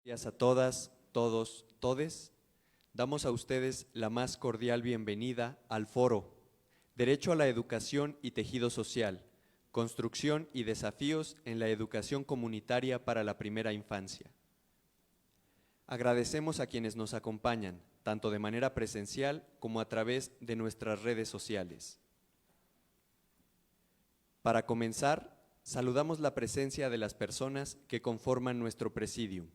Días a todas, todos, todes. Damos a ustedes la más cordial bienvenida al foro Derecho a la Educación y Tejido Social, Construcción y Desafíos en la Educación Comunitaria para la Primera Infancia. Agradecemos a quienes nos acompañan, tanto de manera presencial como a través de nuestras redes sociales. Para comenzar, saludamos la presencia de las personas que conforman nuestro presidium.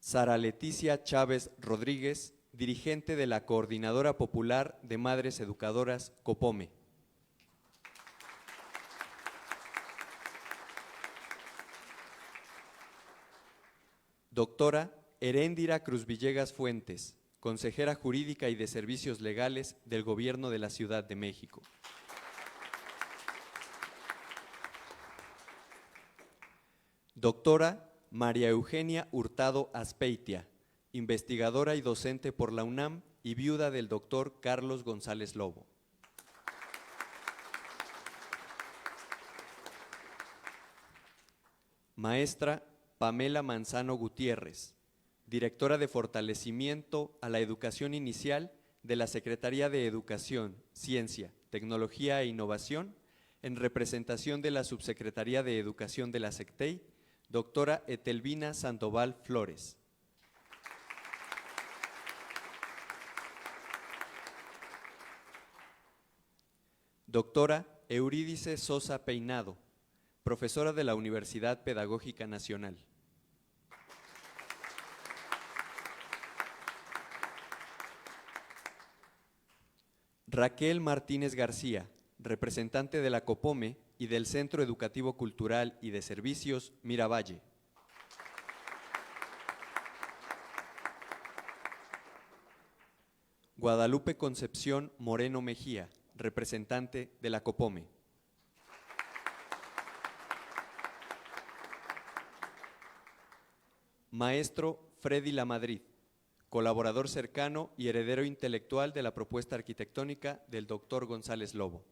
Sara Leticia Chávez Rodríguez, dirigente de la Coordinadora Popular de Madres Educadoras COPOME. Doctora Heréndira Cruz Villegas Fuentes, consejera jurídica y de servicios legales del Gobierno de la Ciudad de México. Doctora María Eugenia Hurtado Azpeitia, investigadora y docente por la UNAM y viuda del doctor Carlos González Lobo. Maestra Pamela Manzano Gutiérrez, directora de Fortalecimiento a la Educación Inicial de la Secretaría de Educación, Ciencia, Tecnología e Innovación, en representación de la Subsecretaría de Educación de la SECTEI, doctora Etelvina Sandoval Flores. Doctora Eurídice Sosa Peinado, profesora de la Universidad Pedagógica Nacional. Raquel Martínez García, representante de la COPOME y del Centro Educativo Cultural y de Servicios Miravalle. Guadalupe Concepción Moreno Mejía, representante de la COPOME. Maestro Freddy Lamadrid, colaborador cercano y heredero intelectual de la propuesta arquitectónica del doctor González Lobo.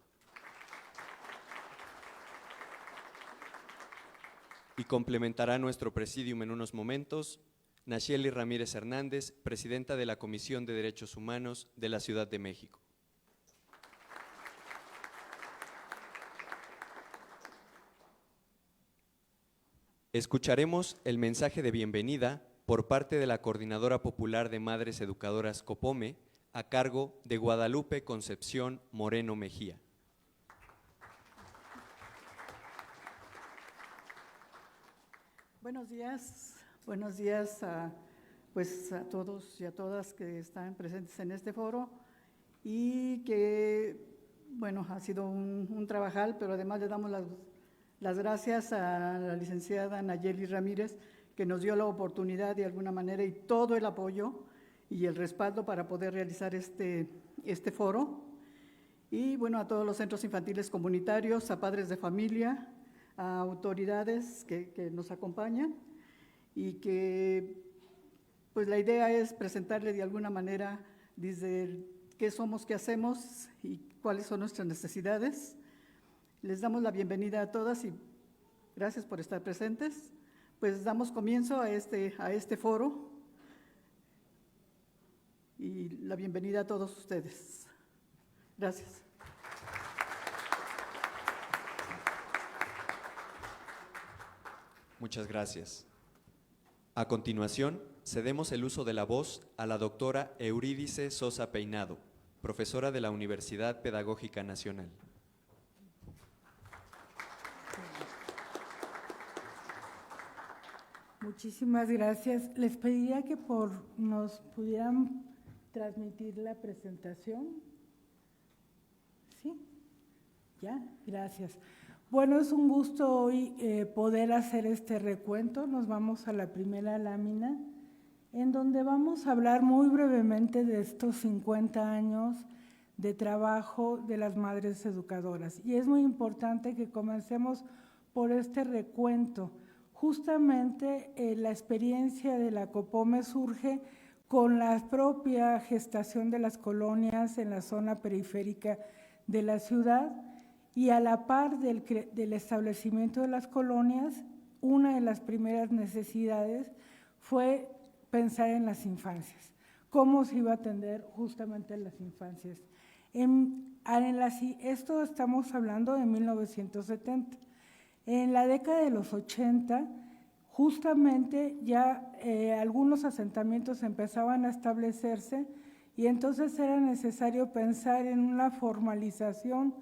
Y complementará nuestro presidium en unos momentos Nacheli Ramírez Hernández, presidenta de la Comisión de Derechos Humanos de la Ciudad de México. Escucharemos el mensaje de bienvenida por parte de la Coordinadora Popular de Madres Educadoras COPOME a cargo de Guadalupe Concepción Moreno Mejía. Buenos días a todos y a todas que están presentes en este foro y que, ha sido un trabajal, pero además le damos las gracias a la licenciada Nayeli Ramírez, que nos dio la oportunidad de alguna manera y todo el apoyo y el respaldo para poder realizar este foro. Y a todos los centros infantiles comunitarios, a padres de familia, a autoridades que nos acompañan y que la idea es presentarle de alguna manera desde qué somos, qué hacemos y cuáles son nuestras necesidades. Les damos la bienvenida a todas y gracias por estar presentes. Pues damos comienzo a este foro y la bienvenida a todos ustedes. Gracias. Muchas gracias. A continuación, cedemos el uso de la voz a la doctora Eurídice Sosa Peinado, profesora de la Universidad Pedagógica Nacional. Muchísimas gracias. Les pediría que nos pudieran transmitir la presentación. ¿Sí? ¿Ya? Gracias. Bueno, es un gusto hoy poder hacer este recuento. Nos vamos a la primera lámina, en donde vamos a hablar muy brevemente de estos 50 años de trabajo de las madres educadoras. Y es muy importante que comencemos por este recuento. Justamente la experiencia de la COPOME surge con la propia gestación de las colonias en la zona periférica de la ciudad y a la par del establecimiento de las colonias, una de las primeras necesidades fue pensar en las infancias, cómo se iba a atender justamente las infancias. Esto estamos hablando de 1970. En la década de los 80, justamente ya algunos asentamientos empezaban a establecerse y entonces era necesario pensar en una formalización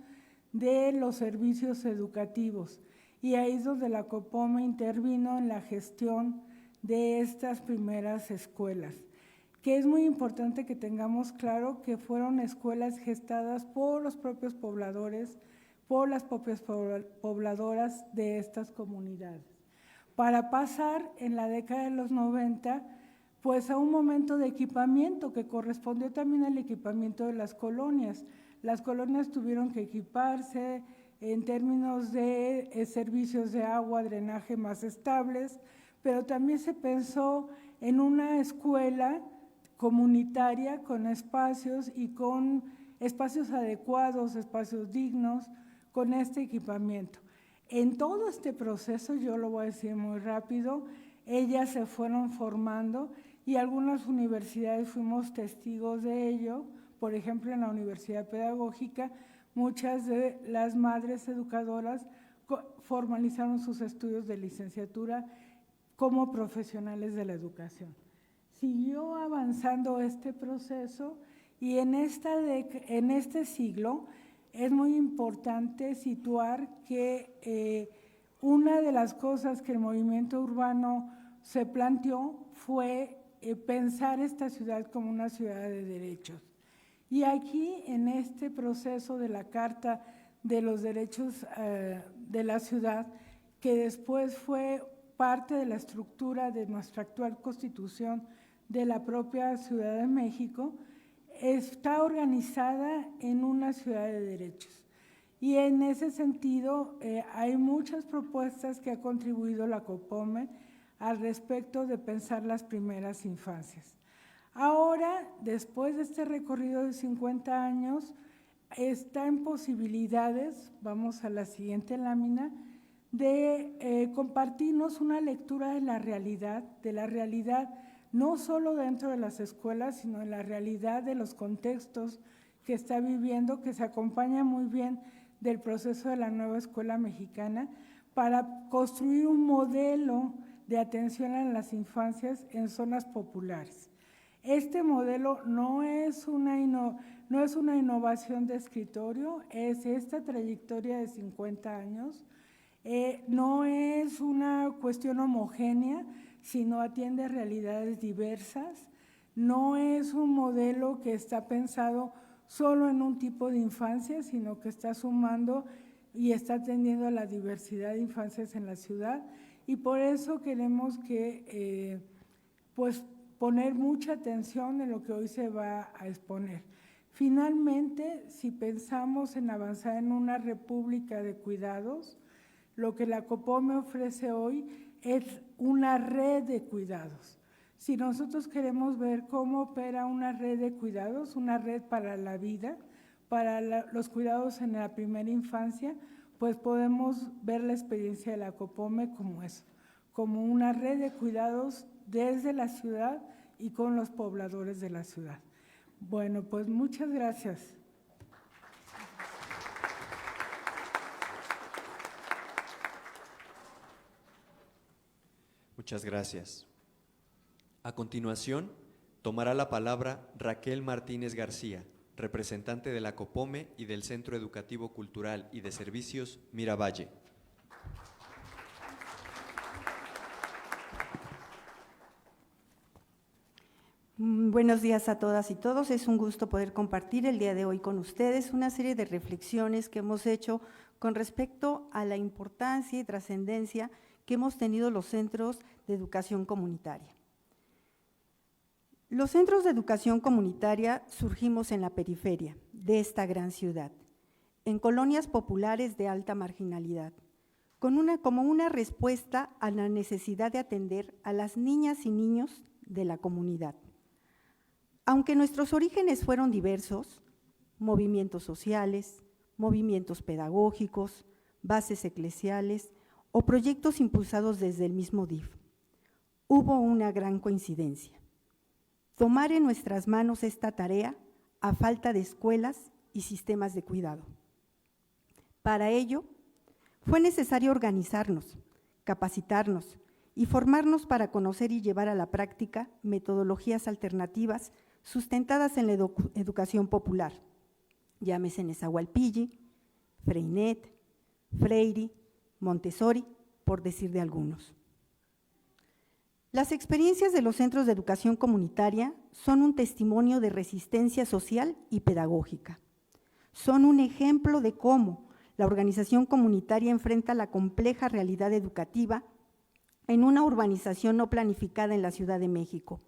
de los servicios educativos. Y ahí es donde la COPOME intervino en la gestión de estas primeras escuelas, que es muy importante que tengamos claro que fueron escuelas gestadas por los propios pobladores, por las propias pobladoras de estas comunidades. Para pasar en la década de los 90, pues a un momento de equipamiento que correspondió también al equipamiento de las colonias. Las colonias tuvieron que equiparse en términos de servicios de agua, drenaje más estables, pero también se pensó en una escuela comunitaria con espacios y con espacios adecuados, espacios dignos, con este equipamiento. En todo este proceso, yo lo voy a decir muy rápido, ellas se fueron formando y algunas universidades fuimos testigos de ello. Por ejemplo, en la Universidad Pedagógica, muchas de las madres educadoras formalizaron sus estudios de licenciatura como profesionales de la educación. Siguió avanzando este proceso y en este siglo es muy importante situar que una de las cosas que el movimiento urbano se planteó fue pensar esta ciudad como una ciudad de derechos. Y aquí, en este proceso de la Carta de los Derechos de la Ciudad, que después fue parte de la estructura de nuestra actual Constitución de la propia Ciudad de México, está organizada en una ciudad de derechos. Y en ese sentido, hay muchas propuestas que ha contribuido la COPOME al respecto de pensar las primeras infancias. Ahora, después de este recorrido de 50 años, está en posibilidades, vamos a la siguiente lámina, de compartirnos una lectura de la realidad no solo dentro de las escuelas, sino en la realidad de los contextos que está viviendo, que se acompaña muy bien del proceso de la nueva escuela mexicana, para construir un modelo de atención a las infancias en zonas populares. Este modelo no es una innovación de escritorio, es esta trayectoria de 50 años, no es una cuestión homogénea, sino atiende realidades diversas, no es un modelo que está pensado solo en un tipo de infancia, sino que está sumando y está atendiendo a la diversidad de infancias en la ciudad, y por eso queremos que pues poner mucha atención en lo que hoy se va a exponer. Finalmente, si pensamos en avanzar en una república de cuidados, lo que la COPOME ofrece hoy es una red de cuidados. Si nosotros queremos ver cómo opera una red de cuidados, una red para la vida, para los cuidados en la primera infancia, pues podemos ver la experiencia de la COPOME como eso, como una red de cuidados desde la ciudad y con los pobladores de la ciudad. Bueno, pues muchas gracias. Muchas gracias. A continuación, tomará la palabra Raquel Martínez García, representante de la COPOME y del Centro Educativo Cultural y de Servicios Miravalle. Buenos días a todas y todos. Es un gusto poder compartir el día de hoy con ustedes una serie de reflexiones que hemos hecho con respecto a la importancia y trascendencia que hemos tenido los centros de educación comunitaria. Los centros de educación comunitaria surgimos en la periferia de esta gran ciudad, en colonias populares de alta marginalidad, como una respuesta a la necesidad de atender a las niñas y niños de la comunidad. Aunque nuestros orígenes fueron diversos, movimientos sociales, movimientos pedagógicos, bases eclesiales o proyectos impulsados desde el mismo DIF. Hubo una gran coincidencia: tomar en nuestras manos esta tarea a falta de escuelas y sistemas de cuidado. Para ello, fue necesario organizarnos, capacitarnos y formarnos para conocer y llevar a la práctica metodologías alternativas sustentadas en la educación popular, llámese Nezahualpilli, Freinet, Freire, Montessori, por decir de algunos. Las experiencias de los centros de educación comunitaria son un testimonio de resistencia social y pedagógica. Son un ejemplo de cómo la organización comunitaria enfrenta la compleja realidad educativa en una urbanización no planificada en la Ciudad de México.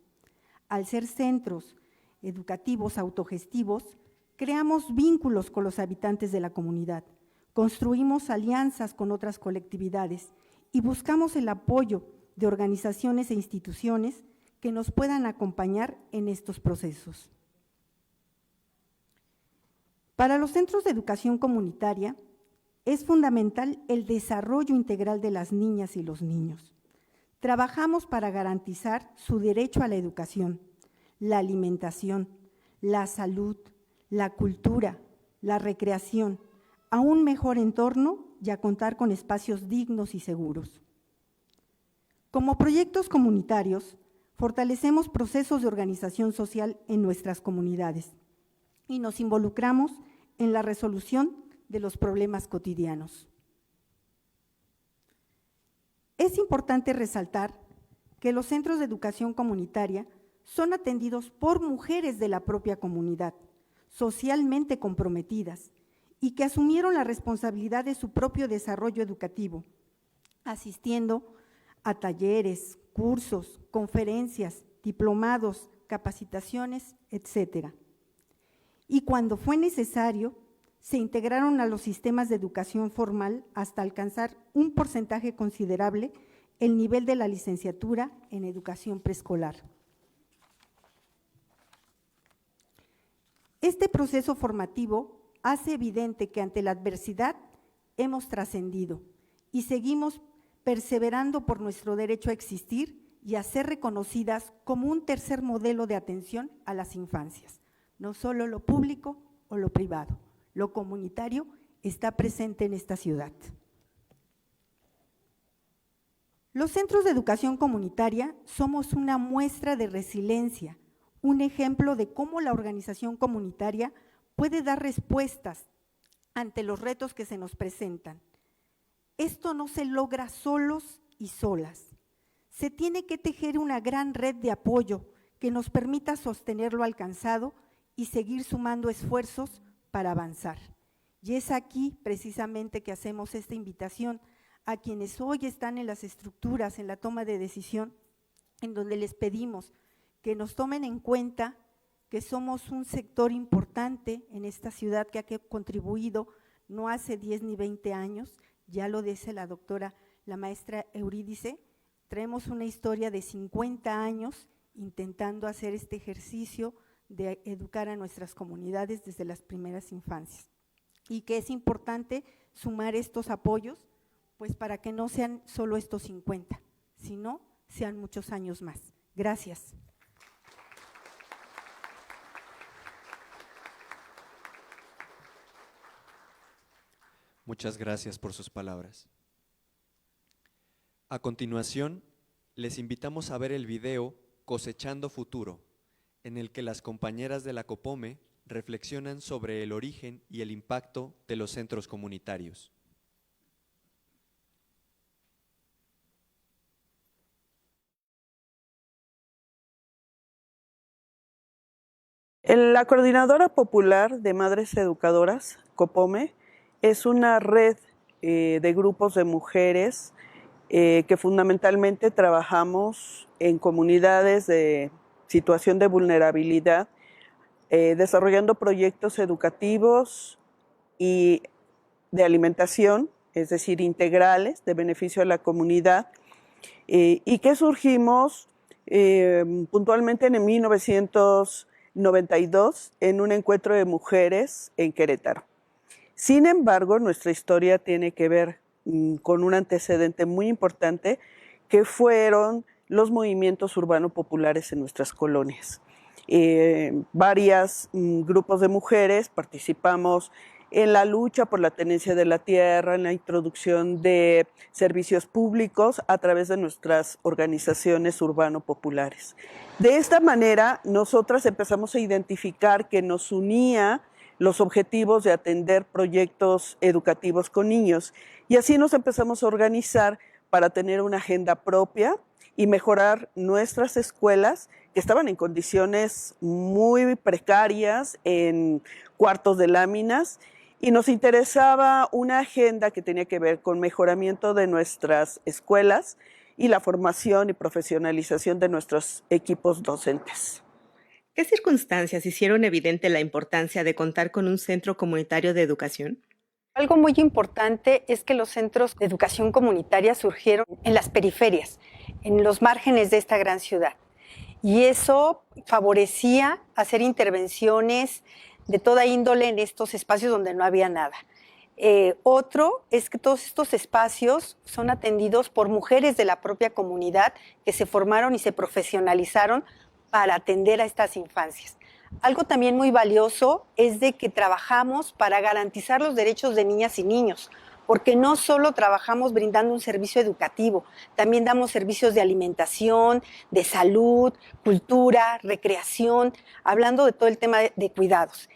Al ser centros educativos autogestivos, creamos vínculos con los habitantes de la comunidad, construimos alianzas con otras colectividades y buscamos el apoyo de organizaciones e instituciones que nos puedan acompañar en estos procesos. Para los centros de educación comunitaria es fundamental el desarrollo integral de las niñas y los niños. Trabajamos para garantizar su derecho a la educación, la alimentación, la salud, la cultura, la recreación, a un mejor entorno y a contar con espacios dignos y seguros. Como proyectos comunitarios, fortalecemos procesos de organización social en nuestras comunidades y nos involucramos en la resolución de los problemas cotidianos. Es importante resaltar que los centros de educación comunitaria son atendidos por mujeres de la propia comunidad, socialmente comprometidas y que asumieron la responsabilidad de su propio desarrollo educativo, asistiendo a talleres, cursos, conferencias, diplomados, capacitaciones, etc. Y cuando fue necesario, se integraron a los sistemas de educación formal hasta alcanzar un porcentaje considerable el nivel de la licenciatura en educación preescolar. Este proceso formativo hace evidente que ante la adversidad hemos trascendido y seguimos perseverando por nuestro derecho a existir y a ser reconocidas como un tercer modelo de atención a las infancias, no solo lo público o lo privado. Lo comunitario está presente en esta ciudad. Los centros de educación comunitaria somos una muestra de resiliencia, un ejemplo de cómo la organización comunitaria puede dar respuestas ante los retos que se nos presentan. Esto no se logra solos y solas. Se tiene que tejer una gran red de apoyo que nos permita sostener lo alcanzado y seguir sumando esfuerzos para avanzar. Y es aquí precisamente que hacemos esta invitación a quienes hoy están en las estructuras, en la toma de decisión, en donde les pedimos que nos tomen en cuenta que somos un sector importante en esta ciudad que ha contribuido no hace 10 ni 20 años, ya lo dice la doctora, la maestra Eurídice, traemos una historia de 50 años intentando hacer este ejercicio de educar a nuestras comunidades desde las primeras infancias y que es importante sumar estos apoyos pues para que no sean solo estos 50, sino sean muchos años más. Gracias. Muchas gracias por sus palabras. A continuación, les invitamos a ver el video Cosechando Futuro, en el que las compañeras de la COPOME reflexionan sobre el origen y el impacto de los centros comunitarios. La Coordinadora Popular de Madres Educadoras, COPOME, es una red de grupos de mujeres que fundamentalmente trabajamos en comunidades de situación de vulnerabilidad, desarrollando proyectos educativos y de alimentación, es decir, integrales, de beneficio a la comunidad, y que surgimos puntualmente en 1992 en un encuentro de mujeres en Querétaro. Sin embargo, nuestra historia tiene que ver con un antecedente muy importante, que fueron los movimientos urbano-populares en nuestras colonias. Varios grupos de mujeres participamos en la lucha por la tenencia de la tierra, en la introducción de servicios públicos a través de nuestras organizaciones urbano-populares. De esta manera, nosotras empezamos a identificar que nos unía los objetivos de atender proyectos educativos con niños, y así nos empezamos a organizar para tener una agenda propia y mejorar nuestras escuelas, que estaban en condiciones muy precarias, en cuartos de láminas, y nos interesaba una agenda que tenía que ver con mejoramiento de nuestras escuelas y la formación y profesionalización de nuestros equipos docentes. ¿Qué circunstancias hicieron evidente la importancia de contar con un centro comunitario de educación? Algo muy importante es que los centros de educación comunitaria surgieron en las periferias, en los márgenes de esta gran ciudad. Y eso favorecía hacer intervenciones de toda índole en estos espacios donde no había nada. Otro es que todos estos espacios son atendidos por mujeres de la propia comunidad que se formaron y se profesionalizaron para atender a estas infancias. Algo también muy valioso es de que trabajamos para garantizar los derechos de niñas y niños, porque no solo trabajamos brindando un servicio educativo, también damos servicios de alimentación, de salud, cultura, recreación, hablando de todo el tema de cuidados.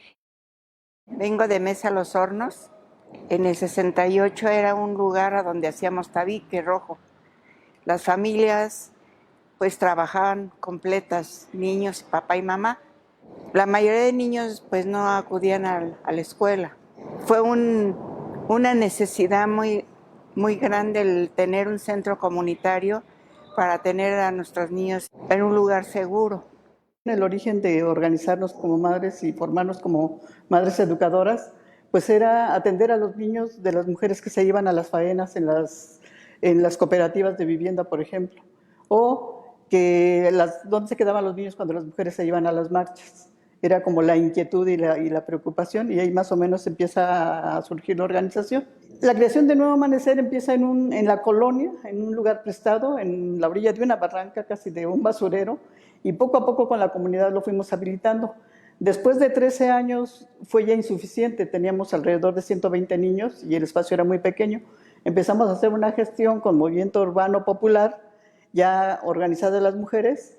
Vengo de Mesa Los Hornos. En el 68 era un lugar a donde hacíamos tabique rojo. Las familias pues trabajaban completas, niños, papá y mamá. La mayoría de niños pues no acudían a la escuela. Fue una necesidad muy grande el tener un centro comunitario para tener a nuestros niños en un lugar seguro. El origen de organizarnos como madres y formarnos como madres educadoras, pues era atender a los niños de las mujeres que se iban a las faenas en las cooperativas de vivienda, por ejemplo, o dónde se quedaban los niños cuando las mujeres se iban a las marchas. Era como la inquietud y la preocupación, y ahí más o menos empieza a surgir la organización. La creación de Nuevo Amanecer empieza en la colonia, en un lugar prestado, en la orilla de una barranca, casi de un basurero, y poco a poco con la comunidad lo fuimos habilitando. Después de 13 años fue ya insuficiente, teníamos alrededor de 120 niños y el espacio era muy pequeño. Empezamos a hacer una gestión con movimiento urbano popular, ya organizada de las mujeres,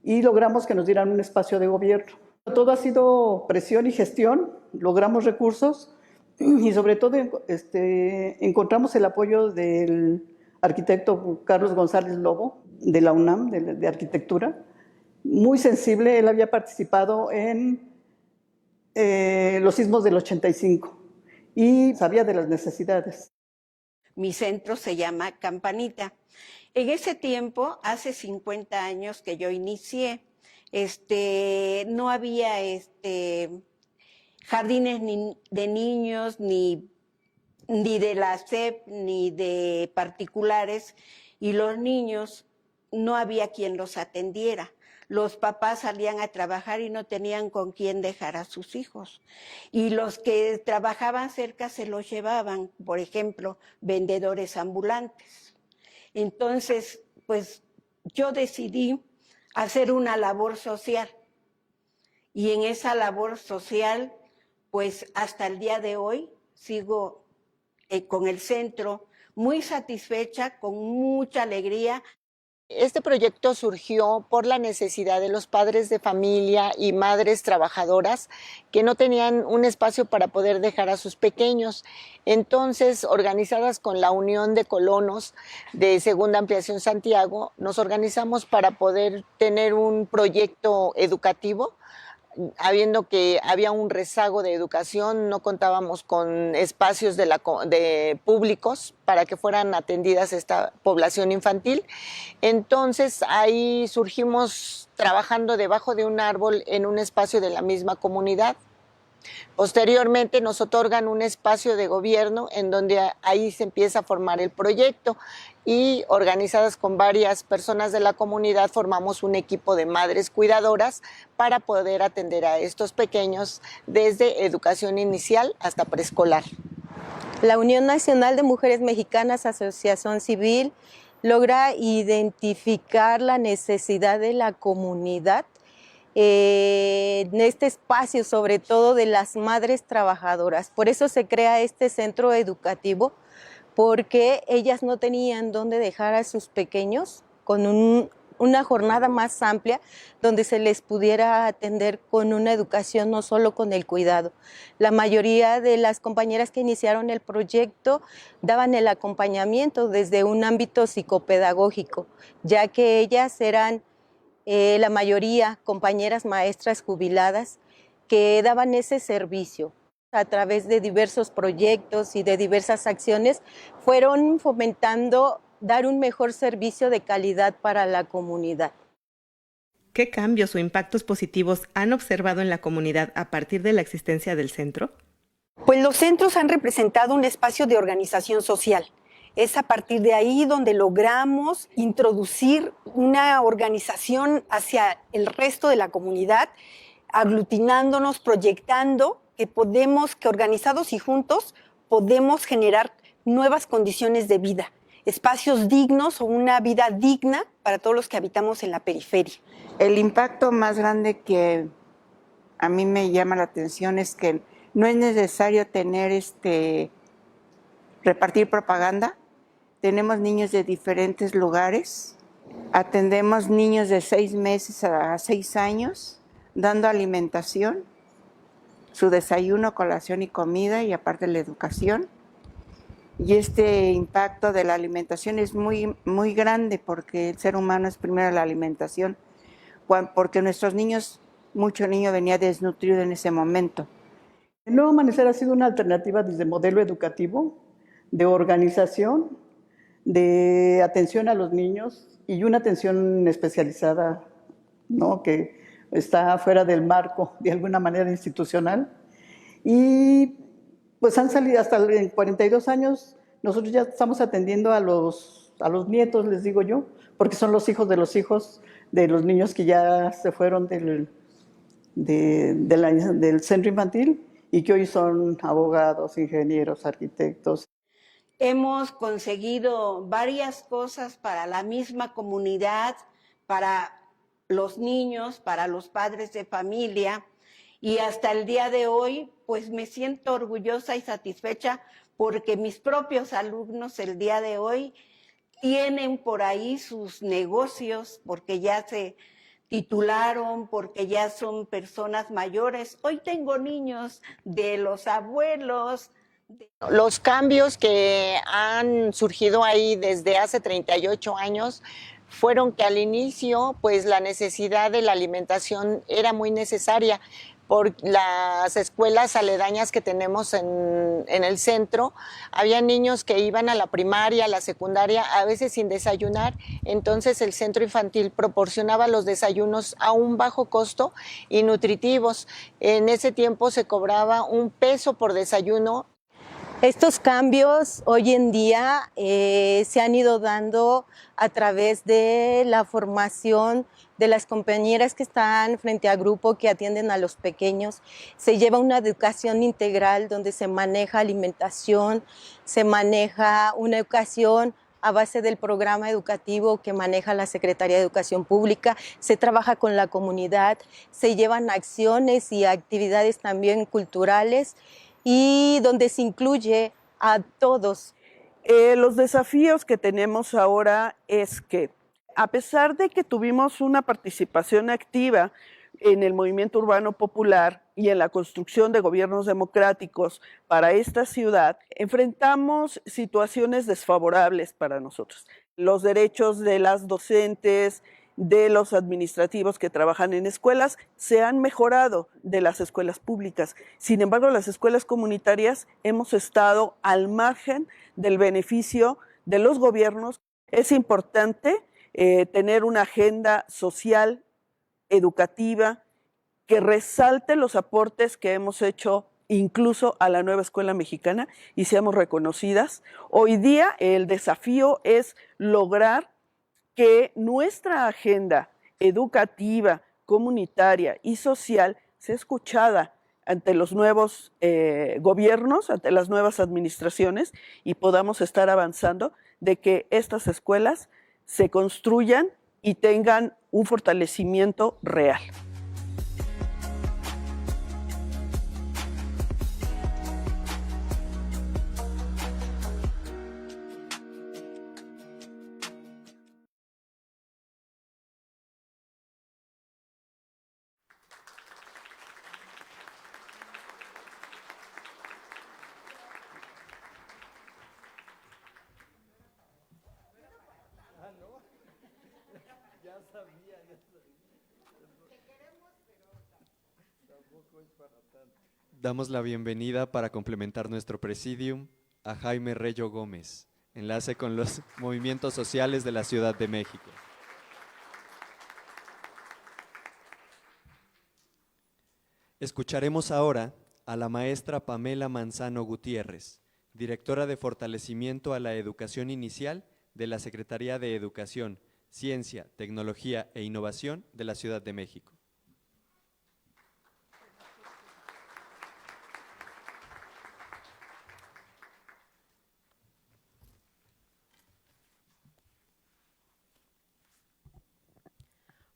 y logramos que nos dieran un espacio de gobierno. Todo ha sido presión y gestión, logramos recursos y sobre todo encontramos el apoyo del arquitecto Carlos González Lobo de la UNAM, de arquitectura, muy sensible. Él había participado en los sismos del 85 y sabía de las necesidades. Mi centro se llama Campanita. En ese tiempo, hace 50 años que yo inicié, no había jardines ni de niños, ni de la SEP, ni de particulares, y los niños no había quien los atendiera. Los papás salían a trabajar y no tenían con quién dejar a sus hijos. Y los que trabajaban cerca se los llevaban, por ejemplo, vendedores ambulantes. Entonces, pues yo decidí hacer una labor social. Y en esa labor social, pues hasta el día de hoy sigo con el centro muy satisfecha, con mucha alegría. Este proyecto surgió por la necesidad de los padres de familia y madres trabajadoras que no tenían un espacio para poder dejar a sus pequeños. Entonces, organizadas con la Unión de Colonos de Segunda Ampliación Santiago, nos organizamos para poder tener un proyecto educativo. Habiendo que había un rezago de educación, no contábamos con espacios de públicos para que fueran atendidas esta población infantil. Entonces ahí surgimos trabajando debajo de un árbol en un espacio de la misma comunidad. Posteriormente nos otorgan un espacio de gobierno en donde ahí se empieza a formar el proyecto y organizadas con varias personas de la comunidad formamos un equipo de madres cuidadoras para poder atender a estos pequeños desde educación inicial hasta preescolar. La Unión Nacional de Mujeres Mexicanas, Asociación Civil, logra identificar la necesidad de la comunidad en este espacio, sobre todo de las madres trabajadoras. Por eso se crea este centro educativo, porque ellas no tenían dónde dejar a sus pequeños con una jornada más amplia donde se les pudiera atender con una educación, no solo con el cuidado. La mayoría de las compañeras que iniciaron el proyecto daban el acompañamiento desde un ámbito psicopedagógico, ya que ellas eran la mayoría compañeras maestras jubiladas que daban ese servicio. A través de diversos proyectos y de diversas acciones fueron fomentando dar un mejor servicio de calidad para la comunidad. ¿Qué cambios o impactos positivos han observado en la comunidad a partir de la existencia del centro? Pues los centros han representado un espacio de organización social. Es a partir de ahí donde logramos introducir una organización hacia el resto de la comunidad, aglutinándonos, proyectando que organizados y juntos podemos generar nuevas condiciones de vida, espacios dignos o una vida digna para todos los que habitamos en la periferia. El impacto más grande que a mí me llama la atención es que no es necesario repartir propaganda. Tenemos niños de diferentes lugares, atendemos niños de 6 meses a 6 años, dando alimentación, su desayuno, colación y comida, y aparte la educación. Y este impacto de la alimentación es muy, muy grande, porque el ser humano es primero la alimentación, porque nuestros niños, mucho niño venía desnutrido en ese momento. El Nuevo Amanecer ha sido una alternativa desde modelo educativo, de organización, de atención a los niños y una atención especializada, ¿no?, que está fuera del marco de alguna manera institucional. Y pues han salido hasta en 42 años, nosotros ya estamos atendiendo a los nietos, les digo yo, porque son los hijos de los niños que ya se fueron del centro infantil y que hoy son abogados, ingenieros, arquitectos. Hemos conseguido varias cosas para la misma comunidad, para los niños, para los padres de familia, y hasta el día de hoy pues me siento orgullosa y satisfecha porque mis propios alumnos el día de hoy tienen por ahí sus negocios, porque ya se titularon, porque ya son personas mayores. Hoy tengo niños de los abuelos. Los cambios que han surgido ahí desde hace 38 años fueron que al inicio, pues la necesidad de la alimentación era muy necesaria por las escuelas aledañas que tenemos en el centro. Había niños que iban a la primaria, a la secundaria, a veces sin desayunar, entonces el centro infantil proporcionaba los desayunos a un bajo costo y nutritivos. En ese tiempo se cobraba $1 por desayuno. Estos cambios hoy en día se han ido dando a través de la formación de las compañeras que están frente al grupo que atienden a los pequeños. Se lleva una educación integral donde se maneja alimentación, se maneja una educación a base del programa educativo que maneja la Secretaría de Educación Pública, se trabaja con la comunidad, se llevan acciones y actividades también culturales, y donde se incluye a todos. Los desafíos que tenemos ahora es que, a pesar de que tuvimos una participación activa en el movimiento urbano popular y en la construcción de gobiernos democráticos para esta ciudad, enfrentamos situaciones desfavorables para nosotros. Los derechos de las docentes, de los administrativos que trabajan en escuelas, se han mejorado de las escuelas públicas. Sin embargo, las escuelas comunitarias hemos estado al margen del beneficio de los gobiernos. Es importante tener una agenda social, educativa, que resalte los aportes que hemos hecho incluso a la nueva escuela mexicana y seamos reconocidas. Hoy día el desafío es lograr que nuestra agenda educativa, comunitaria y social sea escuchada ante los nuevos gobiernos, ante las nuevas administraciones, y podamos estar avanzando de que estas escuelas se construyan y tengan un fortalecimiento real. Damos la bienvenida para complementar nuestro presidium a Jaime Reyo Gómez, enlace con los movimientos sociales de la Ciudad de México. Escucharemos ahora a la maestra Pamela Manzano Gutiérrez, directora de Fortalecimiento a la Educación Inicial de la Secretaría de Educación, Ciencia, Tecnología e Innovación de la Ciudad de México.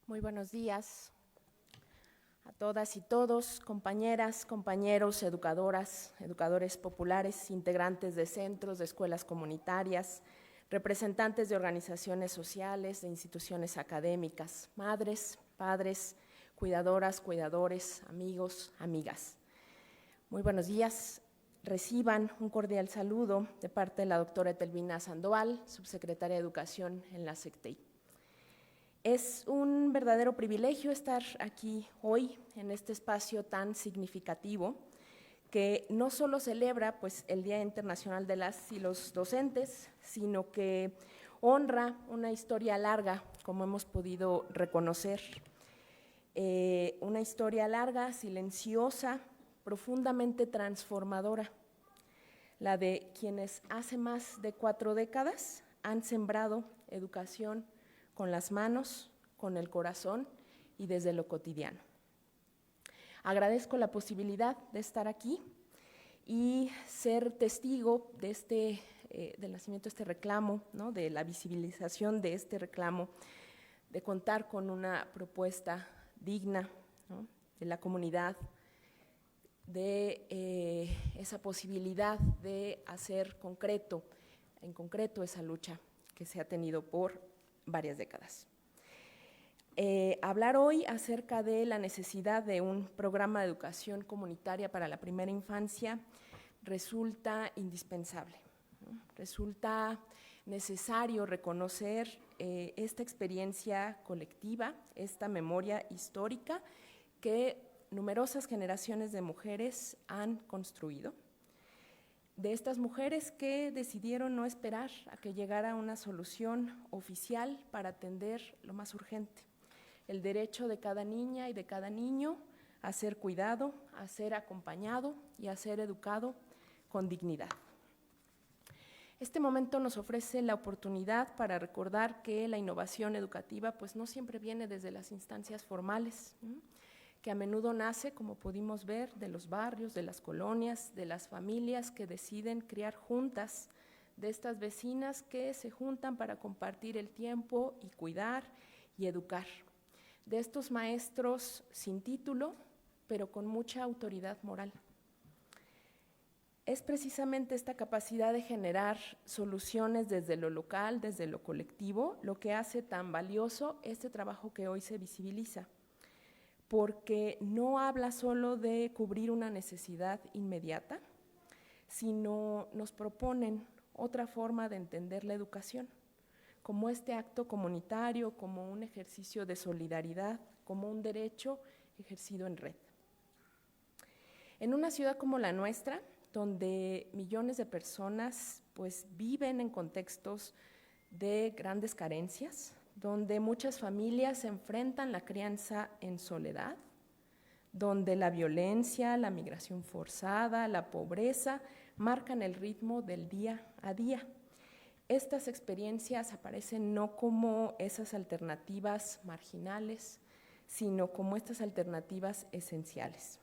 Muy buenos días a todas y todos, compañeras, compañeros, educadoras, educadores populares, integrantes de centros, de escuelas comunitarias, representantes de organizaciones sociales, de instituciones académicas, madres, padres, cuidadoras, cuidadores, amigos, amigas. Muy buenos días. Reciban un cordial saludo de parte de la doctora Etelvina Sandoval, subsecretaria de Educación en la SECTEI. Es un verdadero privilegio estar aquí hoy en este espacio tan significativo que no solo celebra el Día Internacional de las y los Docentes, sino que honra una historia larga, como hemos podido reconocer, una historia larga, silenciosa, profundamente transformadora, la de quienes hace más de 4 décadas han sembrado educación con las manos, con el corazón y desde lo cotidiano. Agradezco la posibilidad de estar aquí y ser testigo de del nacimiento de este reclamo, ¿no? De la visibilización de este reclamo, de contar con una propuesta digna, ¿no? De la comunidad, de esa posibilidad de hacer en concreto esa lucha que se ha tenido por varias décadas. Hablar hoy acerca de la necesidad de un programa de educación comunitaria para la primera infancia resulta indispensable, ¿no? Resulta necesario reconocer esta experiencia colectiva, esta memoria histórica que numerosas generaciones de mujeres han construido, de estas mujeres que decidieron no esperar a que llegara una solución oficial para atender lo más urgente, el derecho de cada niña y de cada niño a ser cuidado, a ser acompañado y a ser educado con dignidad. Este momento nos ofrece la oportunidad para recordar que la innovación educativa no siempre viene desde las instancias formales, ¿no? Que a menudo nace, como pudimos ver, de los barrios, de las colonias, de las familias que deciden criar juntas, de estas vecinas que se juntan para compartir el tiempo y cuidar y educar, de estos maestros sin título, pero con mucha autoridad moral. Es precisamente esta capacidad de generar soluciones desde lo local, desde lo colectivo, lo que hace tan valioso este trabajo que hoy se visibiliza, porque no habla solo de cubrir una necesidad inmediata, sino nos proponen otra forma de entender la educación, como este acto comunitario, como un ejercicio de solidaridad, como un derecho ejercido en red. En una ciudad como la nuestra, donde millones de personas viven en contextos de grandes carencias, donde muchas familias enfrentan la crianza en soledad, donde la violencia, la migración forzada, la pobreza marcan el ritmo del día a día. Estas experiencias aparecen no como esas alternativas marginales, sino como estas alternativas esenciales.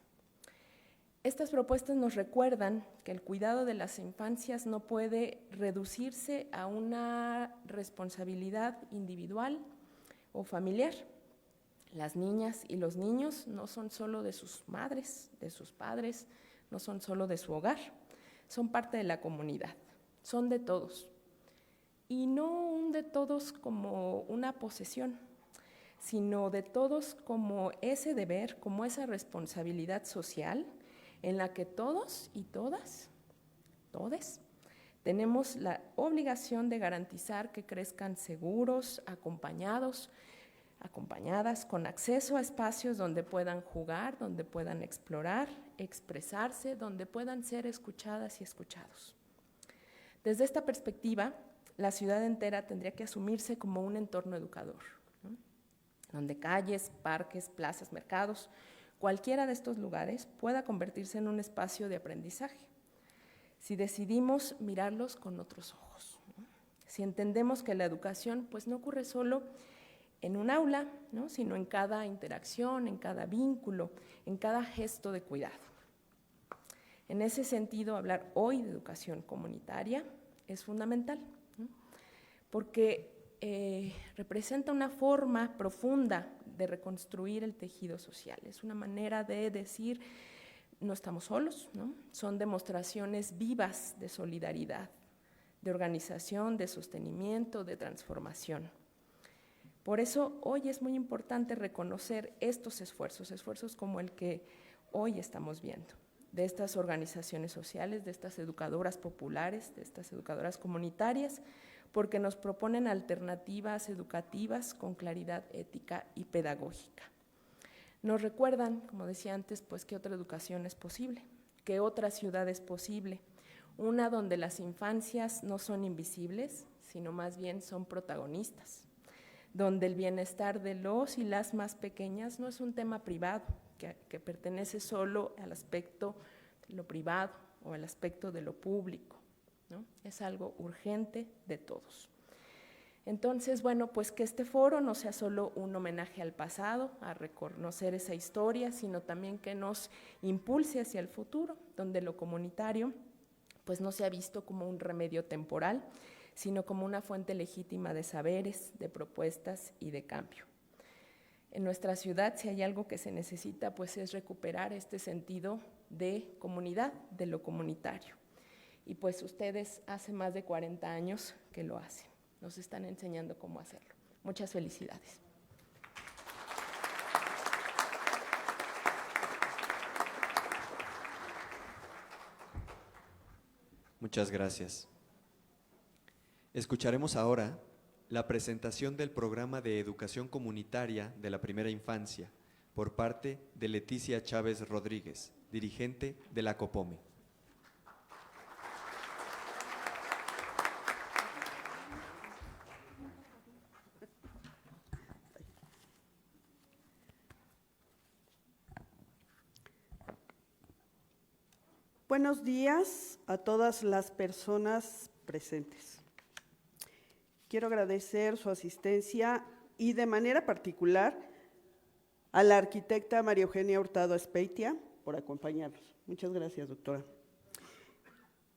Estas propuestas nos recuerdan que el cuidado de las infancias no puede reducirse a una responsabilidad individual o familiar. Las niñas y los niños no son solo de sus madres, de sus padres, no son solo de su hogar, son parte de la comunidad, son de todos. Y no un de todos como una posesión, sino de todos como ese deber, como esa responsabilidad social en la que todos y todas, todes, tenemos la obligación de garantizar que crezcan seguros, acompañadas, con acceso a espacios donde puedan jugar, donde puedan explorar, expresarse, donde puedan ser escuchadas y escuchados. Desde esta perspectiva, la ciudad entera tendría que asumirse como un entorno educador, ¿no? Donde calles, parques, plazas, mercados, cualquiera de estos lugares pueda convertirse en un espacio de aprendizaje, si decidimos mirarlos con otros ojos, ¿no? Si entendemos que la educación pues, no ocurre solo en un aula, ¿no? Sino en cada interacción, en cada vínculo, en cada gesto de cuidado. En ese sentido, hablar hoy de educación comunitaria es fundamental, ¿no? Porque representa una forma profunda de reconstruir el tejido social. Es una manera de decir, no estamos solos, ¿no? Son demostraciones vivas de solidaridad, de organización, de sostenimiento, de transformación. Por eso hoy es muy importante reconocer estos esfuerzos como el que hoy estamos viendo, de estas organizaciones sociales, de estas educadoras populares, de estas educadoras comunitarias, porque nos proponen alternativas educativas con claridad ética y pedagógica. Nos recuerdan, como decía antes, pues que otra educación es posible, que otra ciudad es posible, una donde las infancias no son invisibles, sino más bien son protagonistas, donde el bienestar de los y las más pequeñas no es un tema privado, que pertenece solo al aspecto de lo privado o al aspecto de lo público, ¿no? Es algo urgente de todos. Entonces, bueno, pues que este foro no sea solo un homenaje al pasado, a reconocer esa historia, sino también que nos impulse hacia el futuro, donde lo comunitario pues no sea visto como un remedio temporal, sino como una fuente legítima de saberes, de propuestas y de cambio. En nuestra ciudad, si hay algo que se necesita, pues es recuperar este sentido de comunidad, de lo comunitario. Y pues ustedes hace más de 40 años que lo hacen, nos están enseñando cómo hacerlo. Muchas felicidades. Muchas gracias. Escucharemos ahora la presentación del programa de educación comunitaria de la primera infancia por parte de Leticia Chávez Rodríguez, dirigente de la COPOME. Buenos días a todas las personas presentes. Quiero agradecer su asistencia y de manera particular a la arquitecta María Eugenia Hurtado Espeitia por acompañarnos. Muchas gracias, doctora.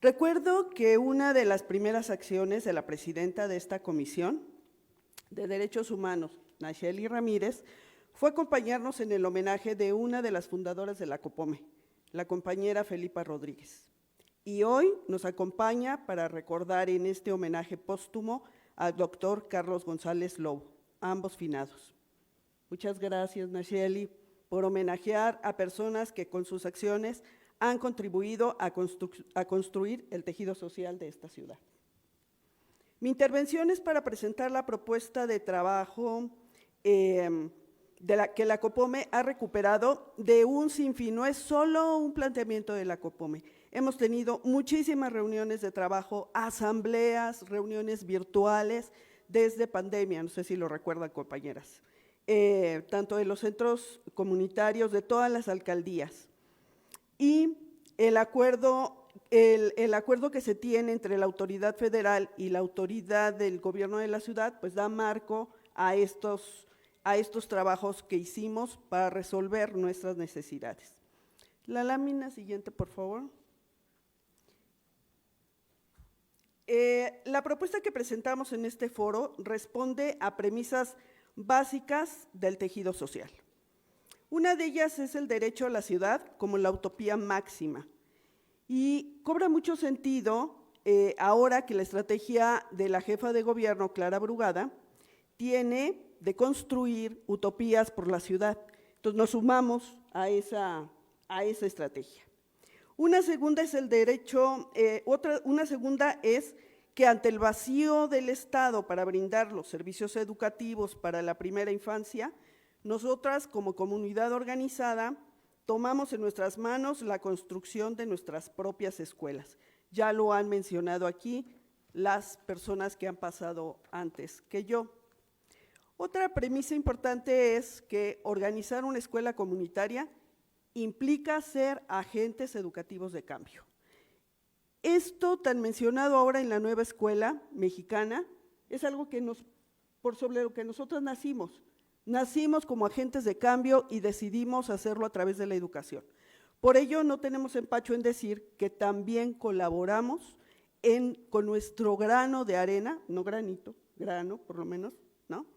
Recuerdo que una de las primeras acciones de la presidenta de esta Comisión de Derechos Humanos, Nacheli Ramírez, fue acompañarnos en el homenaje de una de las fundadoras de la COPOME, la compañera Felipa Rodríguez. Y hoy nos acompaña para recordar en este homenaje póstumo al doctor Carlos González Lobo, ambos finados. Muchas gracias, Nacheli, por homenajear a personas que con sus acciones han contribuido a construir el tejido social de esta ciudad. Mi intervención es para presentar la propuesta de trabajo que la COPOME ha recuperado de un sinfín, no es solo un planteamiento de la COPOME. Hemos tenido muchísimas reuniones de trabajo, asambleas, reuniones virtuales desde pandemia, no sé si lo recuerdan, compañeras, tanto de los centros comunitarios, de todas las alcaldías. Y el acuerdo que se tiene entre la autoridad federal y la autoridad del gobierno de la ciudad, pues da marco a estos trabajos que hicimos para resolver nuestras necesidades. La lámina siguiente, por favor. La propuesta que presentamos en este foro responde a premisas básicas del tejido social. Una de ellas es el derecho a la ciudad como la utopía máxima. Y cobra mucho sentido ahora que la estrategia de la jefa de gobierno, Clara Brugada, tiene de construir utopías por la ciudad. Entonces nos sumamos a esa estrategia. Una segunda es el derecho, una segunda es que ante el vacío del Estado para brindar los servicios educativos para la primera infancia, nosotras como comunidad organizada tomamos en nuestras manos la construcción de nuestras propias escuelas. Ya lo han mencionado aquí las personas que han pasado antes que yo. Otra premisa importante es que organizar una escuela comunitaria implica ser agentes educativos de cambio. Esto tan mencionado ahora en la nueva escuela mexicana es algo que por sobre lo que nosotros nacimos. Nacimos como agentes de cambio y decidimos hacerlo a través de la educación. Por ello no tenemos empacho en decir que también colaboramos con nuestro grano de arena, no granito, grano por lo menos, ¿no?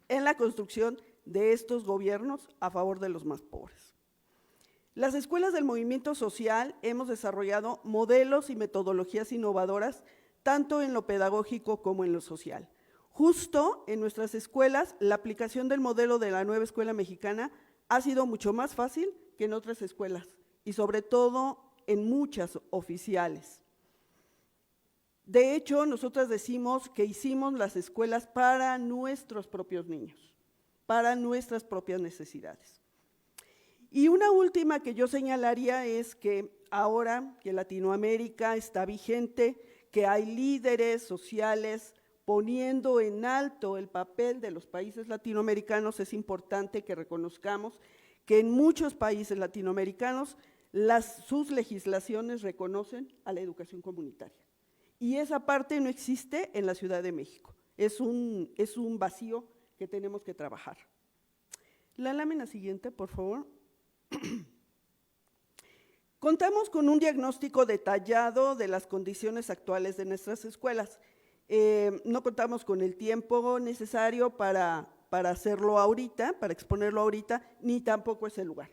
En la construcción de estos gobiernos a favor de los más pobres. Las escuelas del movimiento social hemos desarrollado modelos y metodologías innovadoras, tanto en lo pedagógico como en lo social. Justo en nuestras escuelas, la aplicación del modelo de la nueva escuela mexicana ha sido mucho más fácil que en otras escuelas, y sobre todo en muchas oficiales. De hecho, nosotras decimos que hicimos las escuelas para nuestros propios niños, para nuestras propias necesidades. Y una última que yo señalaría es que ahora que Latinoamérica está vigente, que hay líderes sociales poniendo en alto el papel de los países latinoamericanos, es importante que reconozcamos que en muchos países latinoamericanos sus legislaciones reconocen a la educación comunitaria. Y esa parte no existe en la Ciudad de México. Es un vacío que tenemos que trabajar. La lámina siguiente, por favor. Contamos con un diagnóstico detallado de las condiciones actuales de nuestras escuelas. No contamos con el tiempo necesario para hacerlo ahorita, para exponerlo ahorita, ni tampoco es el lugar.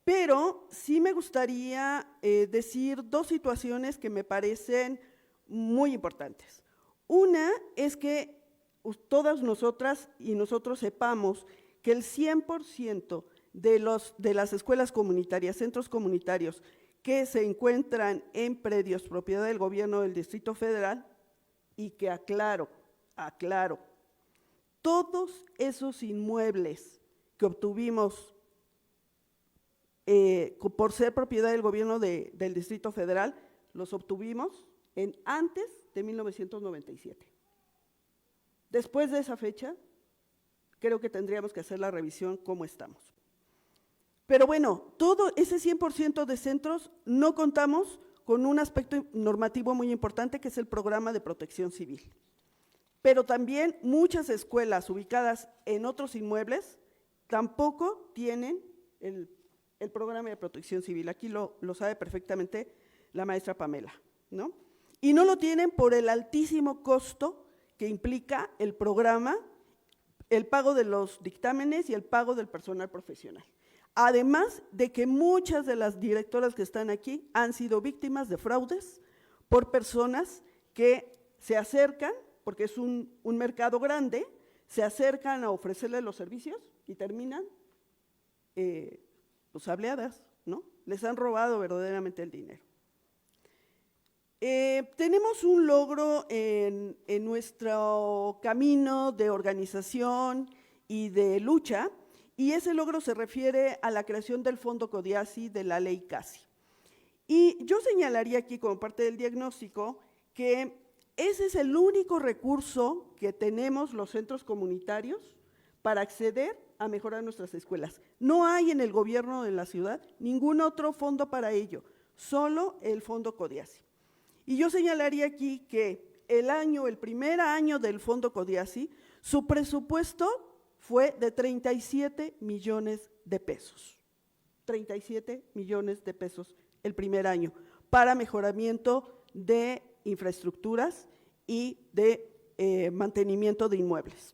Pero sí me gustaría decir dos situaciones que me parecen muy importantes. Una es que todas nosotras y nosotros sepamos que el 100% de las escuelas comunitarias, centros comunitarios que se encuentran en predios propiedad del gobierno del Distrito Federal, y que aclaro, todos esos inmuebles que obtuvimos por ser propiedad del gobierno del Distrito Federal, los obtuvimos antes de 1997. Después de esa fecha, creo que tendríamos que hacer la revisión cómo estamos. Pero bueno, todo ese 100% de centros no contamos con un aspecto normativo muy importante que es el programa de protección civil. Pero también muchas escuelas ubicadas en otros inmuebles tampoco tienen el programa de protección civil. Aquí lo sabe perfectamente la maestra Pamela, ¿no? Y no lo tienen por el altísimo costo que implica el programa, el pago de los dictámenes y el pago del personal profesional. Además de que muchas de las directoras que están aquí han sido víctimas de fraudes por personas que se acercan, porque es un mercado grande, se acercan a ofrecerles los servicios y terminan pues hableadas, ¿no? Les han robado verdaderamente el dinero. Tenemos un logro en nuestro camino de organización y de lucha, y ese logro se refiere a la creación del Fondo CODIACI de la Ley CASI. Y yo señalaría aquí como parte del diagnóstico que ese es el único recurso que tenemos los centros comunitarios para acceder a mejorar nuestras escuelas. No hay en el gobierno de la ciudad ningún otro fondo para ello, solo el Fondo CODIACI. Y yo señalaría aquí que el primer año del Fondo CODIACI, su presupuesto fue de 37 millones de pesos. 37 millones de pesos el primer año para mejoramiento de infraestructuras y de mantenimiento de inmuebles.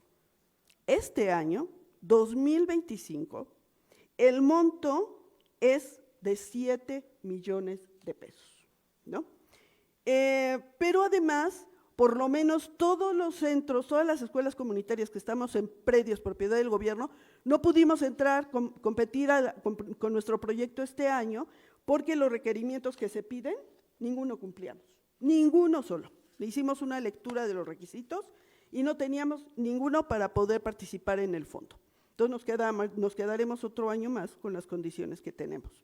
Este año, 2025, el monto es de 7 millones de pesos, ¿no? Pero además, por lo menos todos los centros, todas las escuelas comunitarias que estamos en predios propiedad del gobierno, no pudimos entrar, competir con nuestro proyecto este año, porque los requerimientos que se piden, ninguno cumplíamos, ninguno solo. Le hicimos una lectura de los requisitos y no teníamos ninguno para poder participar en el fondo. Entonces nos quedaremos otro año más con las condiciones que tenemos.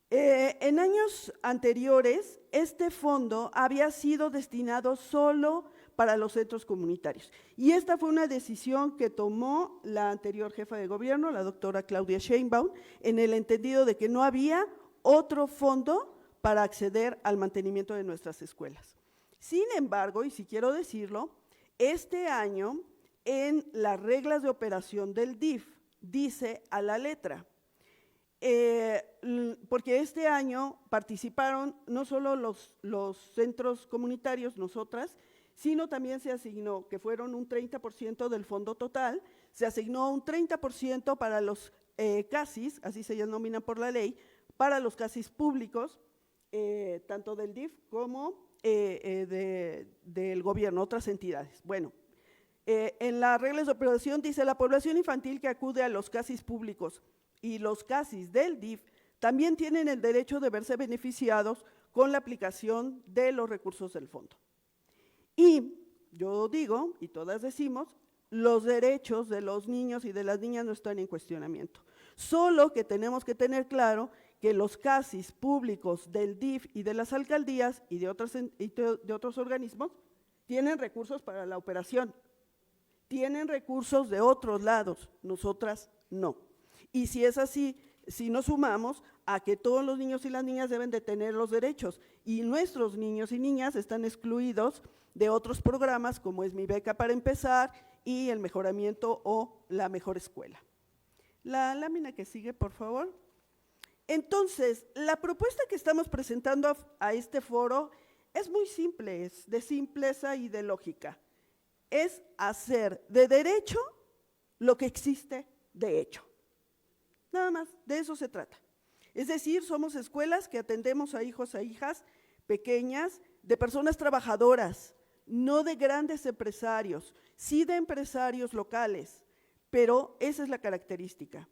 En años anteriores, este fondo había sido destinado solo para los centros comunitarios. Y esta fue una decisión que tomó la anterior jefa de gobierno, la doctora Claudia Sheinbaum, en el entendido de que no había otro fondo para acceder al mantenimiento de nuestras escuelas. Sin embargo, y si quiero decirlo, este año en las reglas de operación del DIF dice a la letra, porque este año participaron no solo los centros comunitarios, nosotras, sino también se asignó, que fueron un 30% del fondo total, se asignó un 30% para los CASIS, así se denominan por la ley, para los CASIS públicos, tanto del DIF como del gobierno, otras entidades. Bueno, en las reglas de operación dice, la población infantil que acude a los CASIS públicos y los CASIS del DIF también tienen el derecho de verse beneficiados con la aplicación de los recursos del fondo. Y yo digo, y todas decimos, los derechos de los niños y de las niñas no están en cuestionamiento. Solo que tenemos que tener claro que los CASIS públicos del DIF y de las alcaldías y de otros organismos tienen recursos para la operación, tienen recursos de otros lados, nosotras no. Y si es así, si nos sumamos a que todos los niños y las niñas deben de tener los derechos y nuestros niños y niñas están excluidos de otros programas como es Mi Beca para Empezar y el mejoramiento o la mejor escuela. La lámina que sigue, por favor. Entonces, la propuesta que estamos presentando a este foro es muy simple, es de simpleza y de lógica. Es hacer de derecho lo que existe de hecho. Nada más, de eso se trata. Es decir, somos escuelas que atendemos a hijos e hijas pequeñas, de personas trabajadoras, no de grandes empresarios, sí de empresarios locales, pero esa es la característica.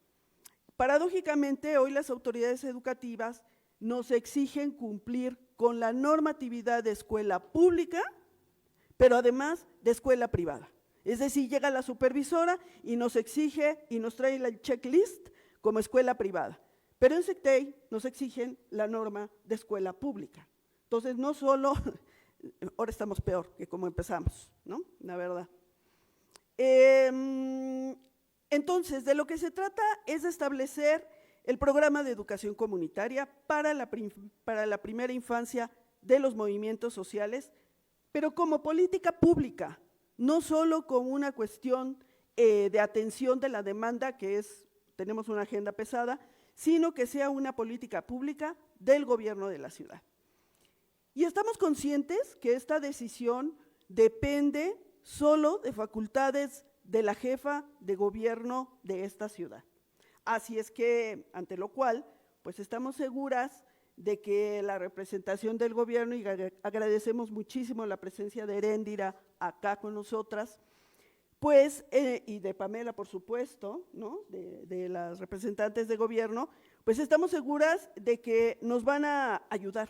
Paradójicamente, hoy las autoridades educativas nos exigen cumplir con la normatividad de escuela pública, pero además de escuela privada. Es decir, llega la supervisora y nos exige y nos trae el checklist como escuela privada, pero en SECTEI nos exigen la norma de escuela pública. Entonces, no solo, ahora estamos peor que como empezamos, ¿no? La verdad. Entonces, de lo que se trata es de establecer el programa de educación comunitaria para la primera infancia de los movimientos sociales, pero como política pública, no solo como una cuestión de atención de la demanda, que es, tenemos una agenda pesada, sino que sea una política pública del gobierno de la ciudad. Y estamos conscientes que esta decisión depende solo de facultades de la jefa de gobierno de esta ciudad. Así es que, ante lo cual, pues estamos seguras de que la representación del gobierno, y agradecemos muchísimo la presencia de Heréndira acá con nosotras, pues, y de Pamela, por supuesto, ¿no? de las representantes de gobierno, pues estamos seguras de que nos van a ayudar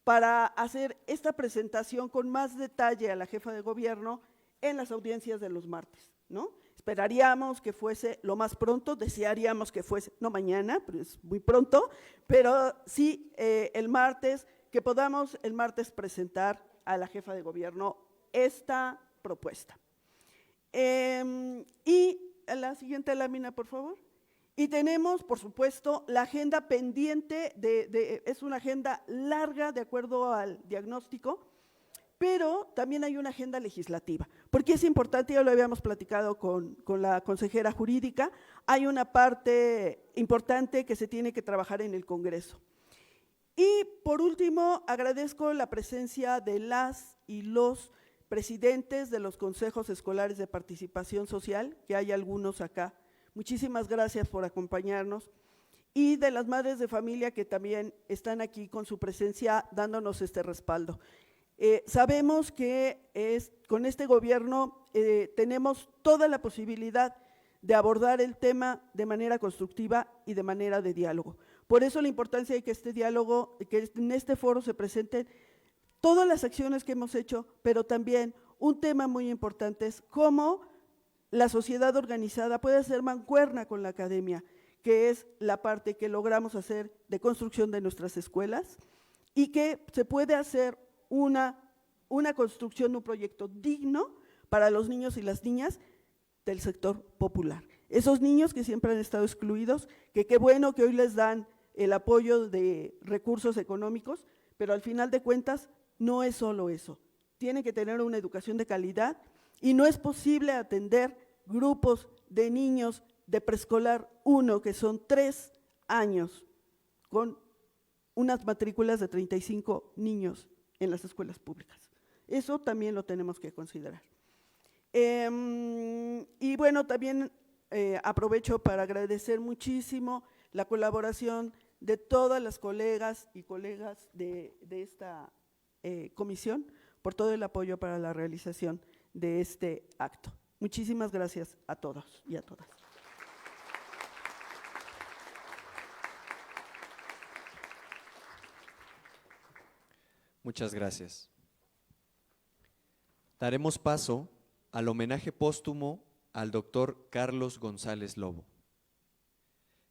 para hacer esta presentación con más detalle a la jefa de gobierno en las audiencias de los martes, ¿no? Esperaríamos que fuese lo más pronto, desearíamos que fuese, no mañana, pero es muy pronto, pero sí el martes, que podamos el martes presentar a la jefa de gobierno esta propuesta. Y la siguiente lámina, por favor. Y tenemos, por supuesto, la agenda pendiente, es una agenda larga de acuerdo al diagnóstico, pero también hay una agenda legislativa, ¿Por qué es importante? Ya lo habíamos platicado con la consejera jurídica. Hay una parte importante que se tiene que trabajar en el Congreso. Y por último, agradezco la presencia de las y los presidentes de los consejos escolares de participación social, que hay algunos acá. Muchísimas gracias por acompañarnos. Y de las madres de familia que también están aquí con su presencia dándonos este respaldo. Sabemos que con este gobierno tenemos toda la posibilidad de abordar el tema de manera constructiva y de manera de diálogo. Por eso la importancia de que este diálogo, que en este foro se presenten todas las acciones que hemos hecho, pero también un tema muy importante es cómo la sociedad organizada puede ser mancuerna con la academia, que es la parte que logramos hacer de construcción de nuestras escuelas y que se puede hacer una construcción de un proyecto digno para los niños y las niñas del sector popular. Esos niños que siempre han estado excluidos, que qué bueno que hoy les dan el apoyo de recursos económicos, pero al final de cuentas no es solo eso. Tienen que tener una educación de calidad y no es posible atender grupos de niños de preescolar 1, que son 3 años, con unas matrículas de 35 niños en las escuelas públicas. Eso también lo tenemos que considerar. Y bueno, también aprovecho para agradecer muchísimo la colaboración de todas las colegas y colegas de esta comisión por todo el apoyo para la realización de este acto. Muchísimas gracias a todos y a todas. Muchas gracias. Daremos paso al homenaje póstumo al doctor Carlos González Lobo.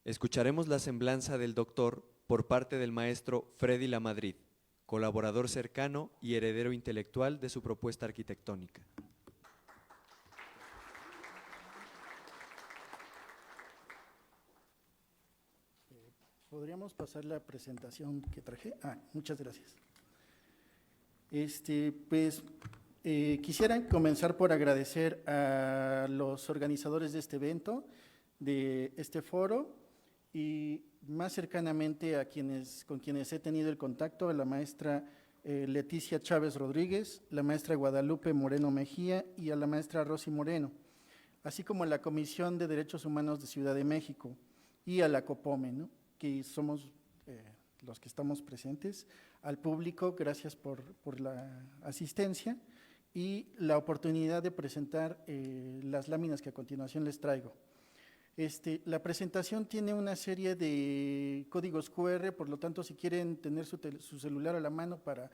Escucharemos la semblanza del doctor por parte del maestro Freddy Lamadrid, colaborador cercano y heredero intelectual de su propuesta arquitectónica. ¿Podríamos pasar la presentación que traje? Muchas gracias. Quisiera comenzar por agradecer a los organizadores de este evento, de este foro, y más cercanamente con quienes he tenido el contacto, a la maestra Leticia Chávez Rodríguez, la maestra Guadalupe Moreno Mejía y a la maestra Rosy Moreno, así como a la Comisión de Derechos Humanos de Ciudad de México y a la COPOME, ¿no?, que somos los que estamos presentes, al público, gracias por la asistencia y la oportunidad de presentar las láminas que a continuación les traigo. La presentación tiene una serie de códigos QR, por lo tanto, si quieren tener su celular a la mano para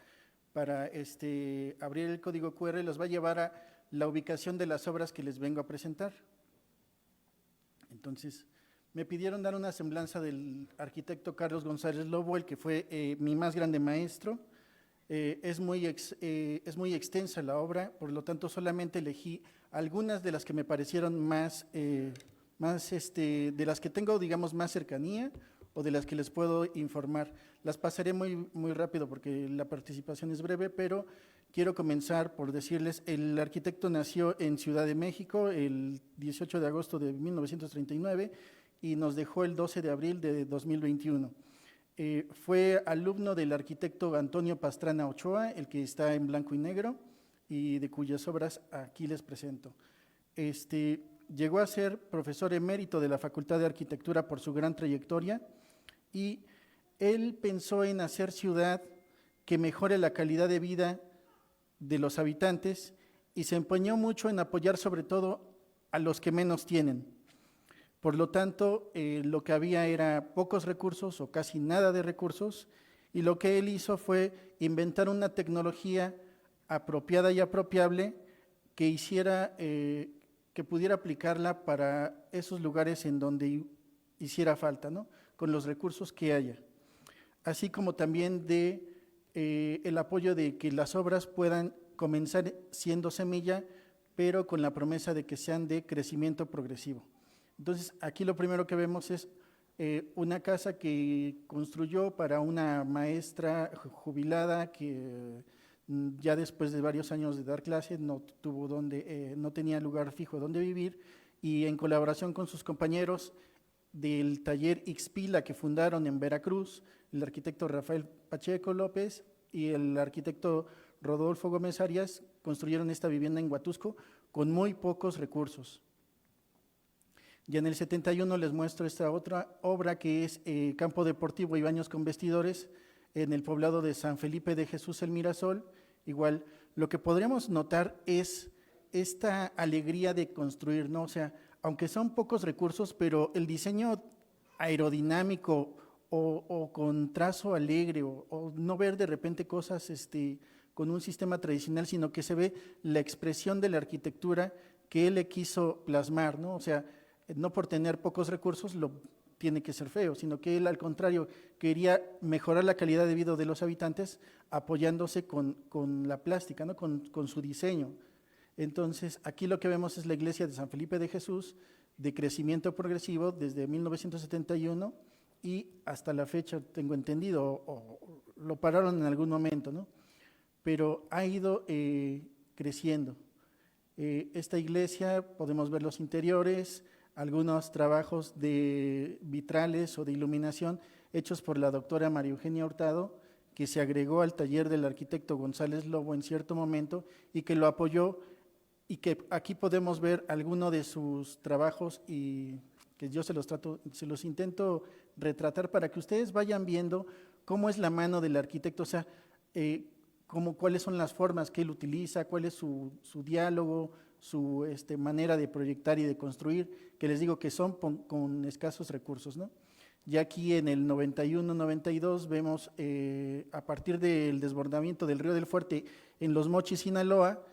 abrir el código QR, los va a llevar a la ubicación de las obras que les vengo a presentar. Entonces, me pidieron dar una semblanza del arquitecto Carlos González Lobo, el que fue mi más grande maestro. Es muy extensa la obra, por lo tanto solamente elegí algunas de las que me parecieron más de las que tengo, digamos, más cercanía o de las que les puedo informar. Las pasaré muy rápido porque la participación es breve, pero quiero comenzar por decirles, el arquitecto nació en Ciudad de México el 18 de agosto de 1939 y nos dejó el 12 de abril de 2021. Fue alumno del arquitecto Antonio Pastrana Ochoa, el que está en blanco y negro, y de cuyas obras aquí les presento. Llegó a ser profesor emérito de la Facultad de Arquitectura por su gran trayectoria y él pensó en hacer ciudad que mejore la calidad de vida de los habitantes y se empeñó mucho en apoyar sobre todo a los que menos tienen. Por lo tanto, lo que había era pocos recursos o casi nada de recursos y lo que él hizo fue inventar una tecnología apropiada y apropiable que hiciera que pudiera aplicarla para esos lugares en donde hiciera falta, ¿no?, con los recursos que haya, así como también el apoyo de que las obras puedan comenzar siendo semilla, pero con la promesa de que sean de crecimiento progresivo. Entonces, aquí lo primero que vemos es una casa que construyó para una maestra jubilada que Ya después de varios años de dar clase, no tenía lugar fijo donde vivir, y en colaboración con sus compañeros del taller Ixpila que fundaron en Veracruz, el arquitecto Rafael Pacheco López y el arquitecto Rodolfo Gómez Arias, construyeron esta vivienda en Huatusco con muy pocos recursos. Y en el 71 les muestro esta otra obra que es Campo Deportivo y Baños con Vestidores en el poblado de San Felipe de Jesús el Mirasol. Igual, lo que podríamos notar es esta alegría de construir, ¿no? O sea, aunque son pocos recursos, pero el diseño aerodinámico o con trazo alegre, o no ver de repente cosas con un sistema tradicional, sino que se ve la expresión de la arquitectura que él le quiso plasmar, ¿no? O sea, no por tener pocos recursos tiene que ser feo, sino que él al contrario quería mejorar la calidad de vida de los habitantes apoyándose con la plástica, ¿no? con su diseño. Entonces, aquí lo que vemos es la iglesia de San Felipe de Jesús, de crecimiento progresivo desde 1971 y hasta la fecha, tengo entendido, o lo pararon en algún momento, ¿no? Pero ha ido creciendo. Esta iglesia, podemos ver los interiores, algunos trabajos de vitrales o de iluminación hechos por la doctora María Eugenia Hurtado, que se agregó al taller del arquitecto González Lobo en cierto momento y que lo apoyó, y que aquí podemos ver algunos de sus trabajos y que yo se los intento retratar para que ustedes vayan viendo cómo es la mano del arquitecto, o sea, cuáles son las formas que él utiliza, cuál es su diálogo, su manera de proyectar y de construir, que les digo que son con escasos recursos, ¿no? Ya aquí en el 91-92 vemos a partir del desbordamiento del Río del Fuerte en Los Mochis, Sinaloa,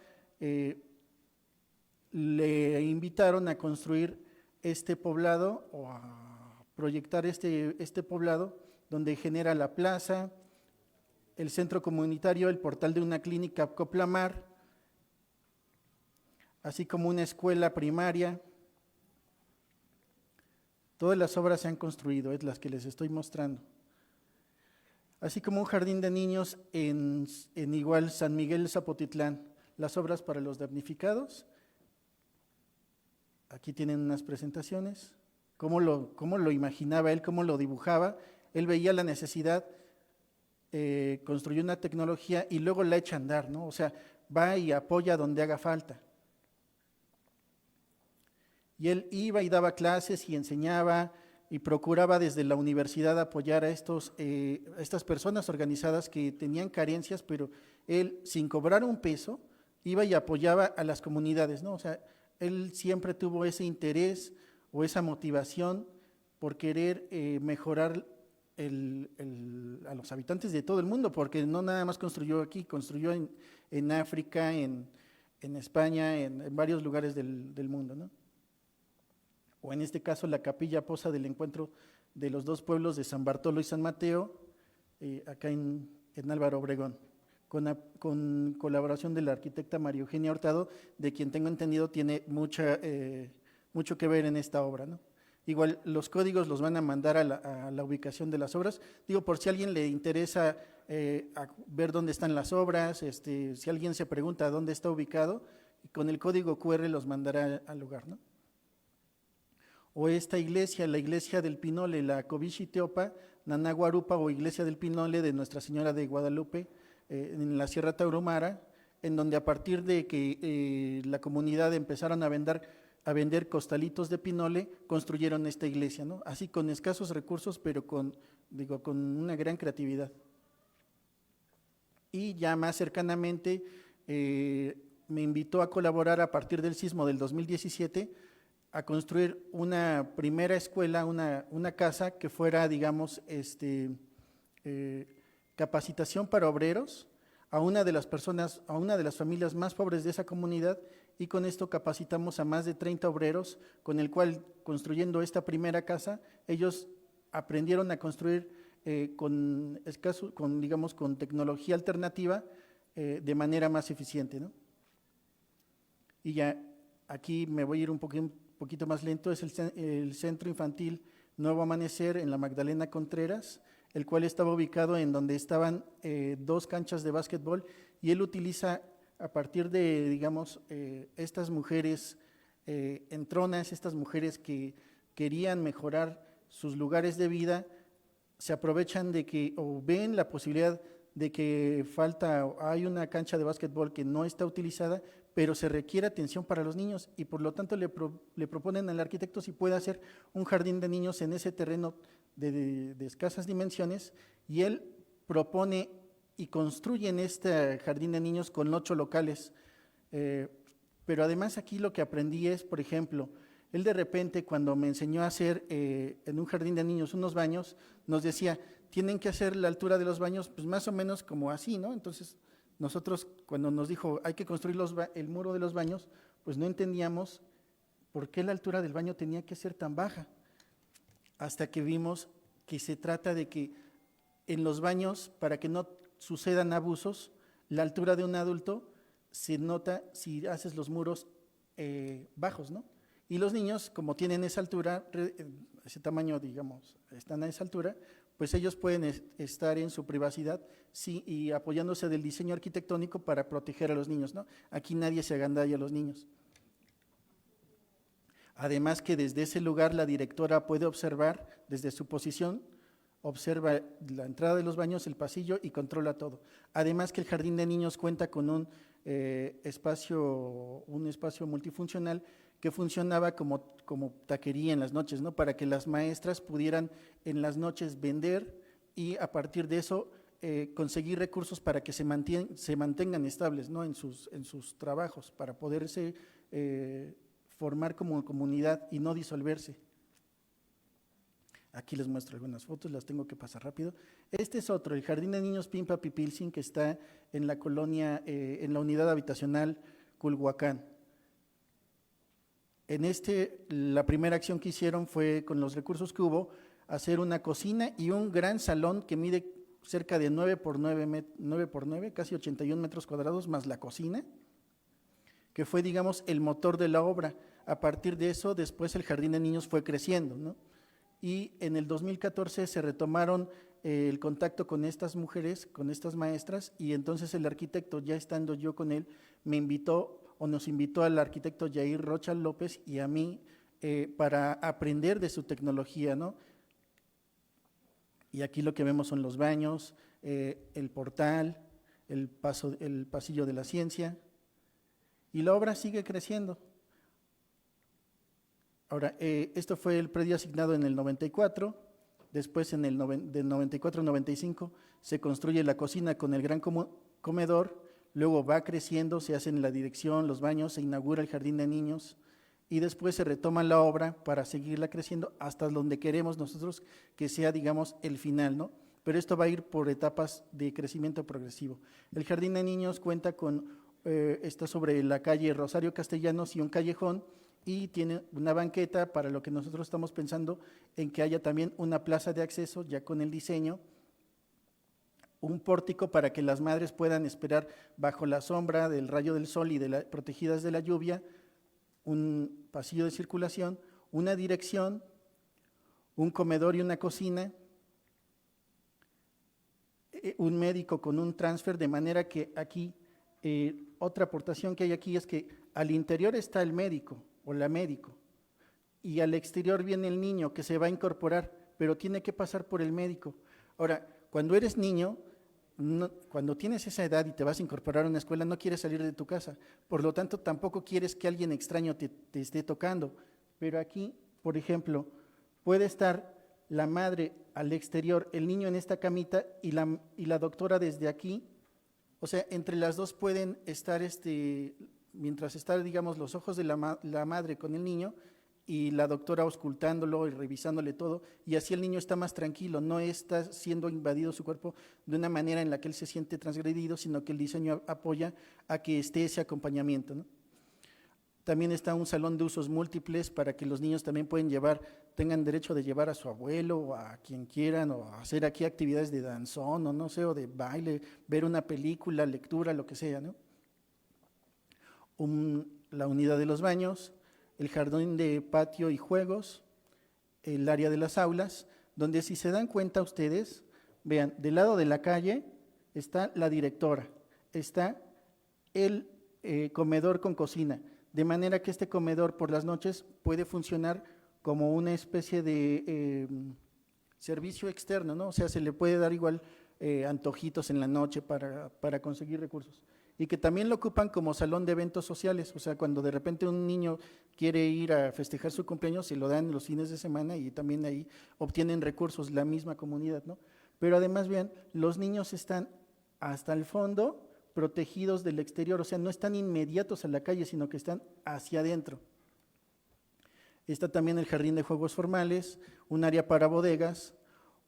le invitaron a construir este poblado o a proyectar este poblado donde genera la plaza, el centro comunitario, el portal de una clínica Coplamar, así como una escuela primaria. Todas las obras se han construido, es las que les estoy mostrando. Así como un jardín de niños en igual San Miguel Zapotitlán, las obras para los damnificados. Aquí tienen unas presentaciones, cómo lo imaginaba él, cómo lo dibujaba. Él veía la necesidad, construyó una tecnología y luego la echa a andar, ¿no? O sea, va y apoya donde haga falta. Y él iba y daba clases y enseñaba y procuraba desde la universidad apoyar a estas personas organizadas que tenían carencias, pero él, sin cobrar un peso, iba y apoyaba a las comunidades, ¿no? O sea, él siempre tuvo ese interés o esa motivación por querer mejorar a los habitantes de todo el mundo, porque no nada más construyó aquí, construyó en África, en España, en varios lugares del mundo, ¿no? O en este caso la capilla Poza del Encuentro de los dos pueblos de San Bartolo y San Mateo, acá en Álvaro Obregón, con colaboración de la arquitecta María Eugenia Hurtado, de quien tengo entendido tiene mucho que ver en esta obra, ¿no? Igual los códigos los van a mandar a la ubicación de las obras, digo por si a alguien le interesa ver dónde están las obras, si alguien se pregunta dónde está ubicado, con el código QR los mandará al lugar, ¿no? O esta iglesia, la iglesia del Pinole, la Cobishi Teopa, Nanaguarupa o iglesia del Pinole de Nuestra Señora de Guadalupe, en la Sierra Tarahumara, en donde a partir de que la comunidad empezaron a vender costalitos de pinole, construyeron esta iglesia, ¿no? Así con escasos recursos, pero con una gran creatividad. Y ya más cercanamente me invitó a colaborar a partir del sismo del 2017 a construir una primera escuela, una casa que fuera, digamos, capacitación para obreros a una de las familias más pobres de esa comunidad, y con esto capacitamos a más de 30 obreros, con el cual, construyendo esta primera casa, ellos aprendieron a construir con tecnología alternativa de manera más eficiente, ¿no? Y ya aquí me voy a ir un poquito más lento, es el Centro Infantil Nuevo Amanecer en la Magdalena Contreras, el cual estaba ubicado en donde estaban 2 canchas de básquetbol y él utiliza a partir de, digamos, estas mujeres entronas, estas mujeres que querían mejorar sus lugares de vida, se aprovechan de que, o ven la posibilidad de que hay una cancha de básquetbol que no está utilizada, pero se requiere atención para los niños y por lo tanto le proponen al arquitecto si puede hacer un jardín de niños en ese terreno de escasas dimensiones, y él propone y construye en este jardín de niños con 8 locales. Pero además aquí lo que aprendí es, por ejemplo, él de repente cuando me enseñó a hacer en un jardín de niños unos baños, nos decía, tienen que hacer la altura de los baños pues más o menos como así, ¿no? Entonces nosotros cuando nos dijo hay que construir el muro de los baños, pues no entendíamos por qué la altura del baño tenía que ser tan baja, hasta que vimos que se trata de que en los baños, para que no sucedan abusos, la altura de un adulto se nota si haces los muros bajos, ¿no? Y los niños, como tienen esa altura, ese tamaño, digamos, están a esa altura, pues ellos pueden estar en su privacidad, sí, y apoyándose del diseño arquitectónico para proteger a los niños, ¿no? Aquí nadie se agandalla a los niños. Además que desde ese lugar la directora puede observar, desde su posición, observa la entrada de los baños, el pasillo y controla todo. Además que el jardín de niños cuenta con un espacio multifuncional que funcionaba como taquería en las noches, ¿no? Para que las maestras pudieran en las noches vender y a partir de eso conseguir recursos para que se mantengan estables, ¿no? en sus trabajos, para poderse formar como comunidad y no disolverse. Aquí les muestro algunas fotos, las tengo que pasar rápido. Este es otro, el Jardín de Niños Pimpa Pipilsin, que está en la colonia, en la unidad habitacional Culhuacán. En la primera acción que hicieron fue, con los recursos que hubo, hacer una cocina y un gran salón que mide cerca de 9 por 9, casi 81 metros cuadrados, más la cocina, que fue, digamos, el motor de la obra. A partir de eso, después el Jardín de Niños fue creciendo, ¿no? Y en el 2014 se retomaron el contacto con estas mujeres, con estas maestras, y entonces el arquitecto, ya estando yo con él, nos invitó al arquitecto Yair Rocha López y a mí para aprender de su tecnología, ¿no? Y aquí lo que vemos son los baños, el portal, el pasillo de la ciencia, y la obra sigue creciendo. Ahora, esto fue el predio asignado en el 94, después del 94 al 95 se construye la cocina con el gran comedor, luego va creciendo, se hacen la dirección, los baños, se inaugura el jardín de niños y después se retoma la obra para seguirla creciendo hasta donde queremos nosotros que sea, digamos, el final, ¿no? Pero esto va a ir por etapas de crecimiento progresivo. El jardín de niños cuenta está sobre la calle Rosario Castellanos y un callejón, y tiene una banqueta para lo que nosotros estamos pensando en que haya también una plaza de acceso ya con el diseño, un pórtico para que las madres puedan esperar bajo la sombra del rayo del sol y protegidas de la lluvia, un pasillo de circulación, una dirección, un comedor y una cocina, un médico con un transfer, de manera que aquí, otra aportación que hay aquí es que al interior está el médico, o la médico, y al exterior viene el niño que se va a incorporar, pero tiene que pasar por el médico. Ahora, cuando eres niño, cuando tienes esa edad y te vas a incorporar a una escuela, no quieres salir de tu casa, por lo tanto tampoco quieres que alguien extraño te esté tocando, pero aquí, por ejemplo, puede estar la madre al exterior, el niño en esta camita y la doctora desde aquí, o sea, entre las dos pueden estar mientras están, digamos, los ojos de la madre con el niño y la doctora auscultándolo y revisándole todo, y así el niño está más tranquilo, no está siendo invadido su cuerpo de una manera en la que él se siente transgredido, sino que el diseño apoya a que esté ese acompañamiento, ¿no? También está un salón de usos múltiples para que los niños también tengan derecho de llevar a su abuelo o a quien quieran, o hacer aquí actividades de danzón, o no sé, o de baile, ver una película, lectura, lo que sea, ¿no? La unidad de los baños, el jardín de patio y juegos, el área de las aulas, donde si se dan cuenta ustedes, vean, del lado de la calle está la directora, está el comedor con cocina, de manera que este comedor por las noches puede funcionar como una especie de servicio externo, ¿no? O sea, se le puede dar igual antojitos en la noche para conseguir recursos. Y que también lo ocupan como salón de eventos sociales, o sea, cuando de repente un niño quiere ir a festejar su cumpleaños, se lo dan los fines de semana y también ahí obtienen recursos la misma comunidad, ¿no? Pero además, vean, los niños están hasta el fondo protegidos del exterior, o sea, no están inmediatos a la calle, sino que están hacia adentro. Está también el jardín de juegos formales, un área para bodegas,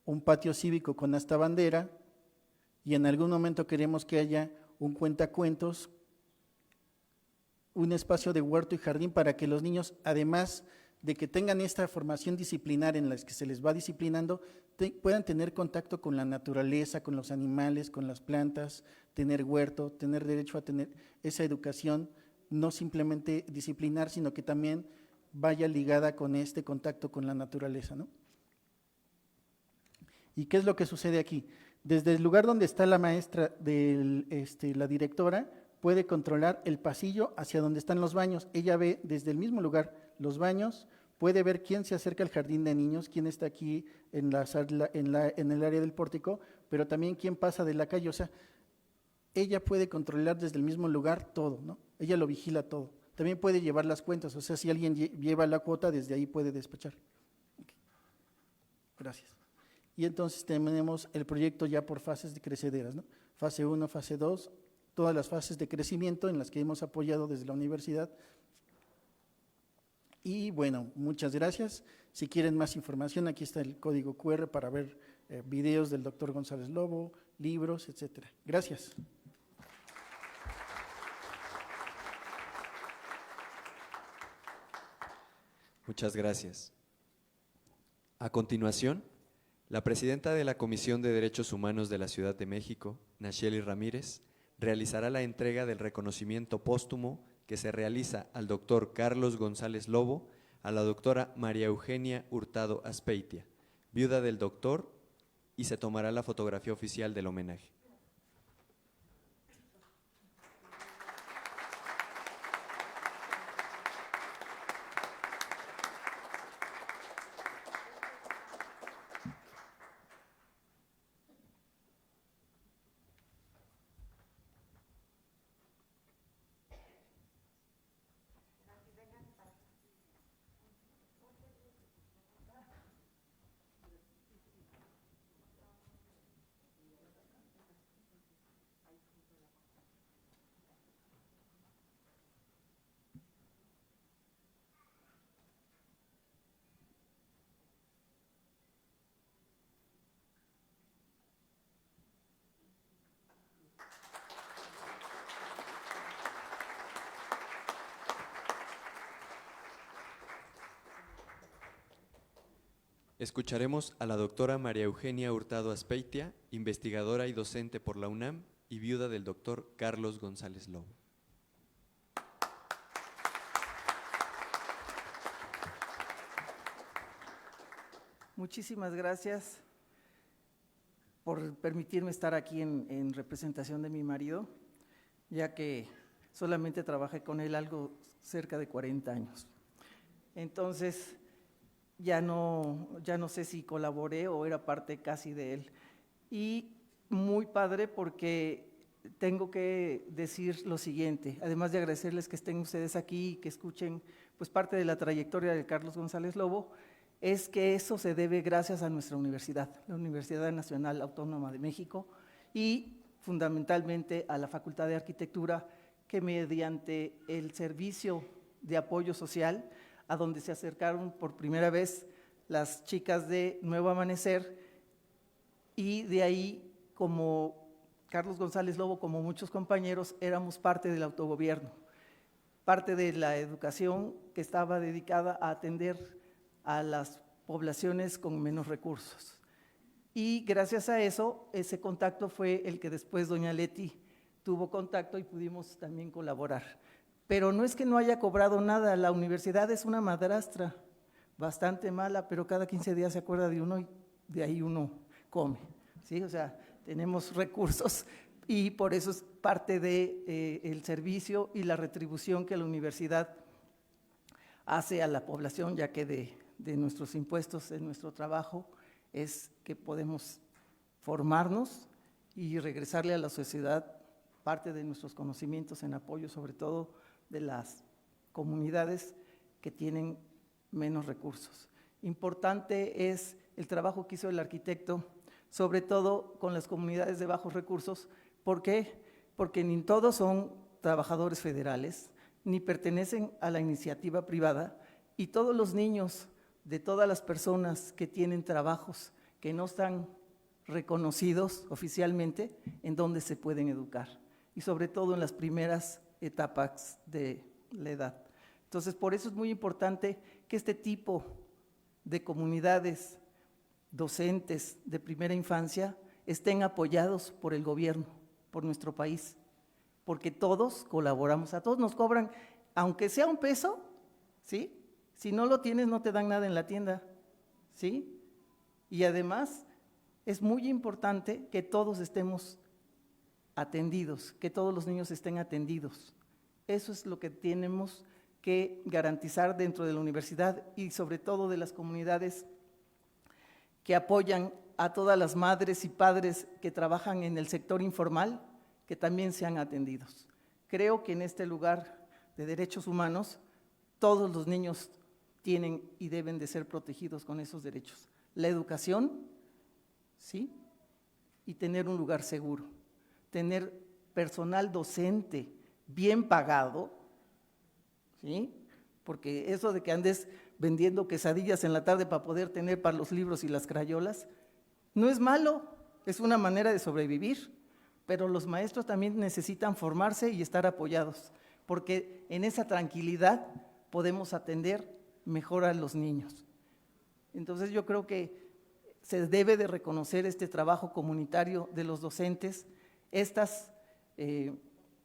un patio cívico con hasta bandera, y en algún momento queremos que haya un cuentacuentos, un espacio de huerto y jardín para que los niños, además de que tengan esta formación disciplinar en la que se les va disciplinando, puedan tener contacto con la naturaleza, con los animales, con las plantas, tener huerto, tener derecho a tener esa educación, no simplemente disciplinar, sino que también vaya ligada con este contacto con la naturaleza, ¿no? ¿Y qué es lo que sucede aquí? Desde el lugar donde está la maestra, la directora, puede controlar el pasillo hacia donde están los baños. Ella ve desde el mismo lugar los baños, puede ver quién se acerca al jardín de niños, quién está aquí en el área del pórtico, pero también quién pasa de la calle. O sea, ella puede controlar desde el mismo lugar todo, ¿no? Ella lo vigila todo. También puede llevar las cuentas, o sea, si alguien lleva la cuota, desde ahí puede despachar. Okay. Gracias. Y entonces tenemos el proyecto ya por fases crecederas, ¿no? Fase 1, fase 2, todas las fases de crecimiento en las que hemos apoyado desde la universidad. Y bueno, muchas gracias. Si quieren más información, aquí está el código QR para ver videos del doctor González Lobo, libros, etcétera. Gracias. Muchas gracias. A continuación, la presidenta de la Comisión de Derechos Humanos de la Ciudad de México, Nacheli Ramírez, realizará la entrega del reconocimiento póstumo que se realiza al doctor Carlos González Lobo, a la doctora María Eugenia Hurtado Azpeitia, viuda del doctor, y se tomará la fotografía oficial del homenaje. Escucharemos a la doctora María Eugenia Hurtado Azpeitia, investigadora y docente por la UNAM y viuda del doctor Carlos González Lobo. Muchísimas gracias por permitirme estar aquí en representación de mi marido, ya que solamente trabajé con él algo cerca de 40 años. Entonces, ya no sé si colaboré o era parte casi de él. Y muy padre porque tengo que decir lo siguiente, además de agradecerles que estén ustedes aquí y que escuchen pues parte de la trayectoria de Carlos González Lobo, es que eso se debe gracias a nuestra universidad, la Universidad Nacional Autónoma de México, y fundamentalmente a la Facultad de Arquitectura, que mediante el servicio de apoyo social, a donde se acercaron por primera vez las chicas de Nuevo Amanecer, y de ahí, como Carlos González Lobo, como muchos compañeros, éramos parte del autogobierno, parte de la educación que estaba dedicada a atender a las poblaciones con menos recursos. Y gracias a eso, ese contacto fue el que después doña Leti tuvo contacto y pudimos también colaborar. Pero no es que no haya cobrado nada, la universidad es una madrastra bastante mala, pero cada 15 días se acuerda de uno y de ahí uno come, ¿sí? O sea, tenemos recursos y por eso es parte de el servicio y la retribución que la universidad hace a la población, ya que de nuestros impuestos, de nuestro trabajo, es que podemos formarnos y regresarle a la sociedad parte de nuestros conocimientos en apoyo, sobre todo de las comunidades que tienen menos recursos. Importante es el trabajo que hizo el arquitecto, sobre todo con las comunidades de bajos recursos. ¿Por qué? Porque ni todos son trabajadores federales, ni pertenecen a la iniciativa privada, y todos los niños de todas las personas que tienen trabajos que no están reconocidos oficialmente, en donde se pueden educar, y sobre todo en las primeras etapas de la edad. Entonces, por eso es muy importante que este tipo de comunidades docentes de primera infancia estén apoyados por el gobierno, por nuestro país, porque todos colaboramos, a todos nos cobran, aunque sea un peso, ¿sí? Si no lo tienes, no te dan nada en la tienda, ¿sí? Y además, es muy importante que todos estemos atendidos, que todos los niños estén atendidos. Eso es lo que tenemos que garantizar dentro de la universidad y sobre todo de las comunidades que apoyan a todas las madres y padres que trabajan en el sector informal, que también sean atendidos. Creo que en este lugar de derechos humanos, todos los niños tienen y deben de ser protegidos con esos derechos. La educación, ¿sí? Y tener un lugar seguro, tener personal docente bien pagado, ¿sí? Porque eso de que andes vendiendo quesadillas en la tarde para poder tener para los libros y las crayolas, no es malo, es una manera de sobrevivir, pero los maestros también necesitan formarse y estar apoyados, porque en esa tranquilidad podemos atender mejor a los niños. Entonces yo creo que se debe de reconocer este trabajo comunitario de los docentes, estos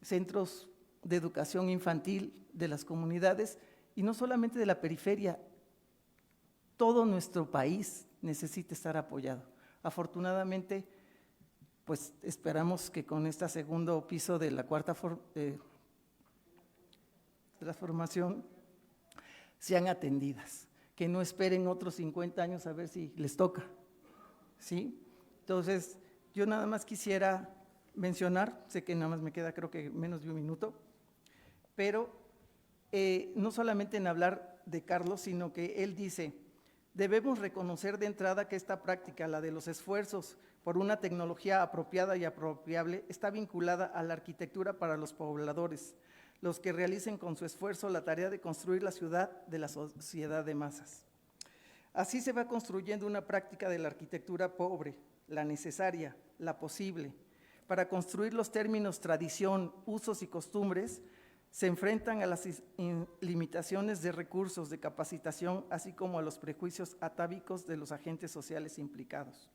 centros de educación infantil de las comunidades, y no solamente de la periferia, todo nuestro país necesita estar apoyado. Afortunadamente, pues esperamos que con este segundo piso de la cuarta transformación sean atendidas, que no esperen otros 50 años a ver si les toca, ¿sí? Entonces, yo nada más quisiera mencionar, sé que nada más me queda creo que menos de un minuto, pero no solamente en hablar de Carlos, sino que él dice, debemos reconocer de entrada que esta práctica, la de los esfuerzos por una tecnología apropiada y apropiable, está vinculada a la arquitectura para los pobladores, los que realicen con su esfuerzo la tarea de construir la ciudad de la sociedad de masas. Así se va construyendo una práctica de la arquitectura pobre, la necesaria, la posible. Para construir los términos tradición, usos y costumbres, se enfrentan a las limitaciones de recursos, de capacitación, así como a los prejuicios atávicos de los agentes sociales implicados.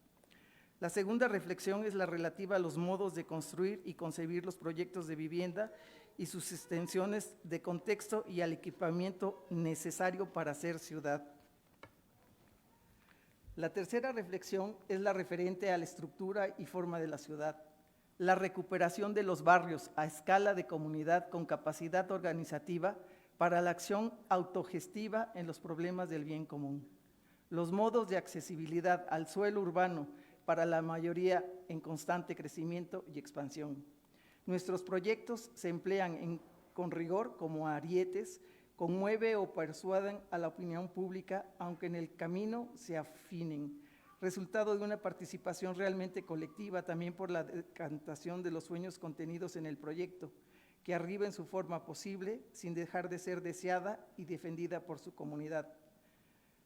La segunda reflexión es la relativa a los modos de construir y concebir los proyectos de vivienda y sus extensiones de contexto y al equipamiento necesario para hacer ciudad. La tercera reflexión es la referente a la estructura y forma de la ciudad. La recuperación de los barrios a escala de comunidad con capacidad organizativa para la acción autogestiva en los problemas del bien común. Los modos de accesibilidad al suelo urbano para la mayoría en constante crecimiento y expansión. Nuestros proyectos se emplean con rigor como arietes, conmueve o persuaden a la opinión pública, aunque en el camino se afinen, resultado de una participación realmente colectiva, también por la decantación de los sueños contenidos en el proyecto, que arriba en su forma posible, sin dejar de ser deseada y defendida por su comunidad.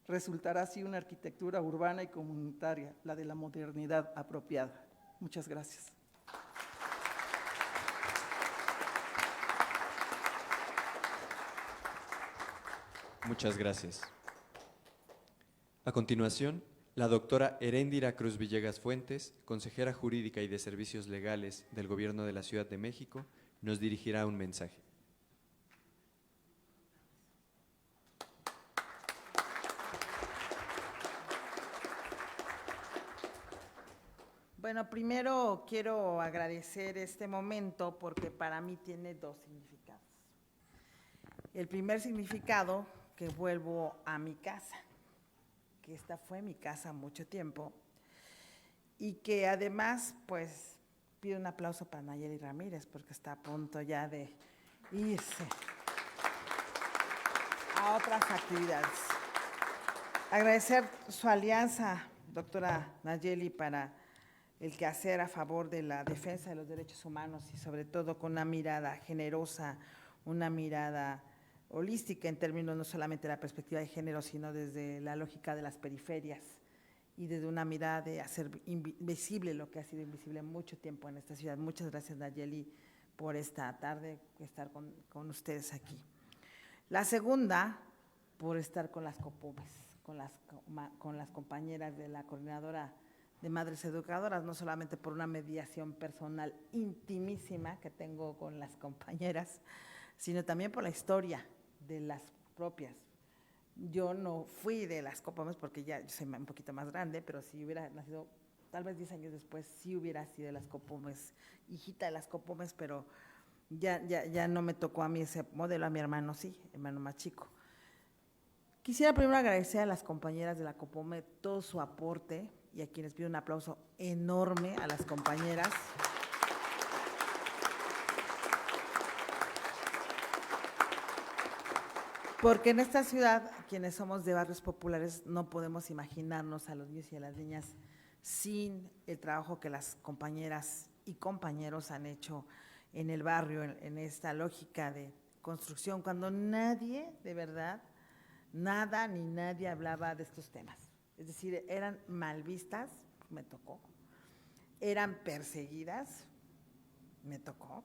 Resultará así una arquitectura urbana y comunitaria, la de la modernidad apropiada. Muchas gracias. Muchas gracias. A continuación, la doctora Heréndira Cruz Villegas Fuentes, consejera jurídica y de servicios legales del Gobierno de la Ciudad de México, nos dirigirá un mensaje. Bueno, primero quiero agradecer este momento porque para mí tiene dos significados. El primer significado, que vuelvo a mi casa, que esta fue mi casa mucho tiempo, y que además, pues, pido un aplauso para Nayeli Ramírez porque está a punto ya de irse a otras actividades. Agradecer su alianza, doctora Nayeli, para el quehacer a favor de la defensa de los derechos humanos y sobre todo con una mirada generosa, una mirada holística en términos no solamente de la perspectiva de género, sino desde la lógica de las periferias y desde una mirada de hacer invisible lo que ha sido invisible mucho tiempo en esta ciudad. Muchas gracias, Nayeli, por esta tarde, estar con ustedes aquí. La segunda, por estar con las COPOMES, con las compañeras de la Coordinadora de Madres Educadoras, no solamente por una mediación personal intimísima que tengo con las compañeras, sino también por la historia de las propias. Yo no fui de las COPOMES porque ya yo soy un poquito más grande, pero si hubiera nacido tal vez 10 años después, sí hubiera sido de las COPOMES, hijita de las COPOMES, pero ya no me tocó a mí ese modelo, a mi hermano sí, hermano más chico. Quisiera primero agradecer a las compañeras de la COPOME todo su aporte y a quienes pido un aplauso enorme a las compañeras. Porque en esta ciudad, quienes somos de barrios populares, no podemos imaginarnos a los niños y a las niñas sin el trabajo que las compañeras y compañeros han hecho en el barrio, en esta lógica de construcción, cuando nadie, de verdad, nada ni nadie hablaba de estos temas. Es decir, eran mal vistas, me tocó, eran perseguidas, me tocó,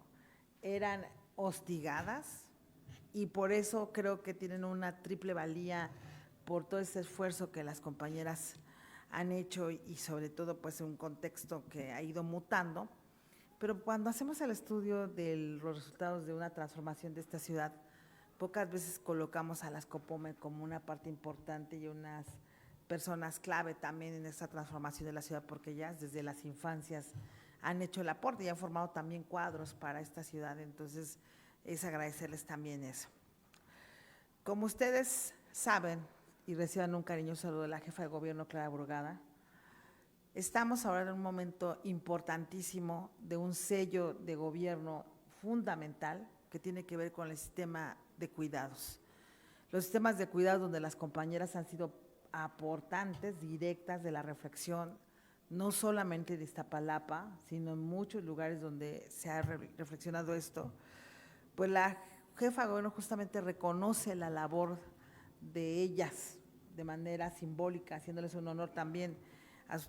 eran hostigadas, y por eso creo que tienen una triple valía por todo ese esfuerzo que las compañeras han hecho y sobre todo pues en un contexto que ha ido mutando. Pero cuando hacemos el estudio de los resultados de una transformación de esta ciudad, pocas veces colocamos a las COPOME como una parte importante y unas personas clave también en esta transformación de la ciudad, porque ellas desde las infancias han hecho el aporte y han formado también cuadros para esta ciudad, entonces es agradecerles también eso. Como ustedes saben y reciban un cariñoso saludo de la jefa de gobierno, Clara Brugada, estamos ahora en un momento importantísimo de un sello de gobierno fundamental que tiene que ver con el sistema de cuidados. Los sistemas de cuidados donde las compañeras han sido aportantes directas de la reflexión, no solamente de Iztapalapa, sino en muchos lugares donde se ha reflexionado esto, pues la jefa de gobierno justamente reconoce la labor de ellas de manera simbólica, haciéndoles un honor también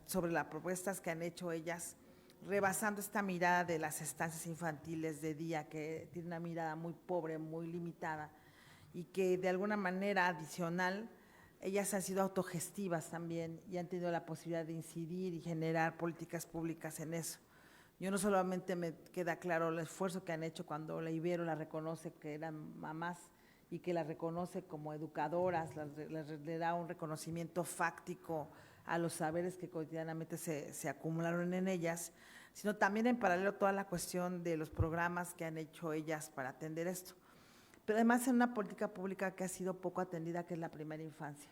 sobre las propuestas que han hecho ellas, rebasando esta mirada de las estancias infantiles de día, que tiene una mirada muy pobre, muy limitada, y que de alguna manera adicional, ellas han sido autogestivas también y han tenido la posibilidad de incidir y generar políticas públicas en eso. Yo no solamente me queda claro el esfuerzo que han hecho cuando la Ibero la reconoce que eran mamás y que las reconoce como educadoras, le da un reconocimiento fáctico a los saberes que cotidianamente se acumularon en ellas, sino también en paralelo toda la cuestión de los programas que han hecho ellas para atender esto. Pero además en una política pública que ha sido poco atendida, que es la primera infancia.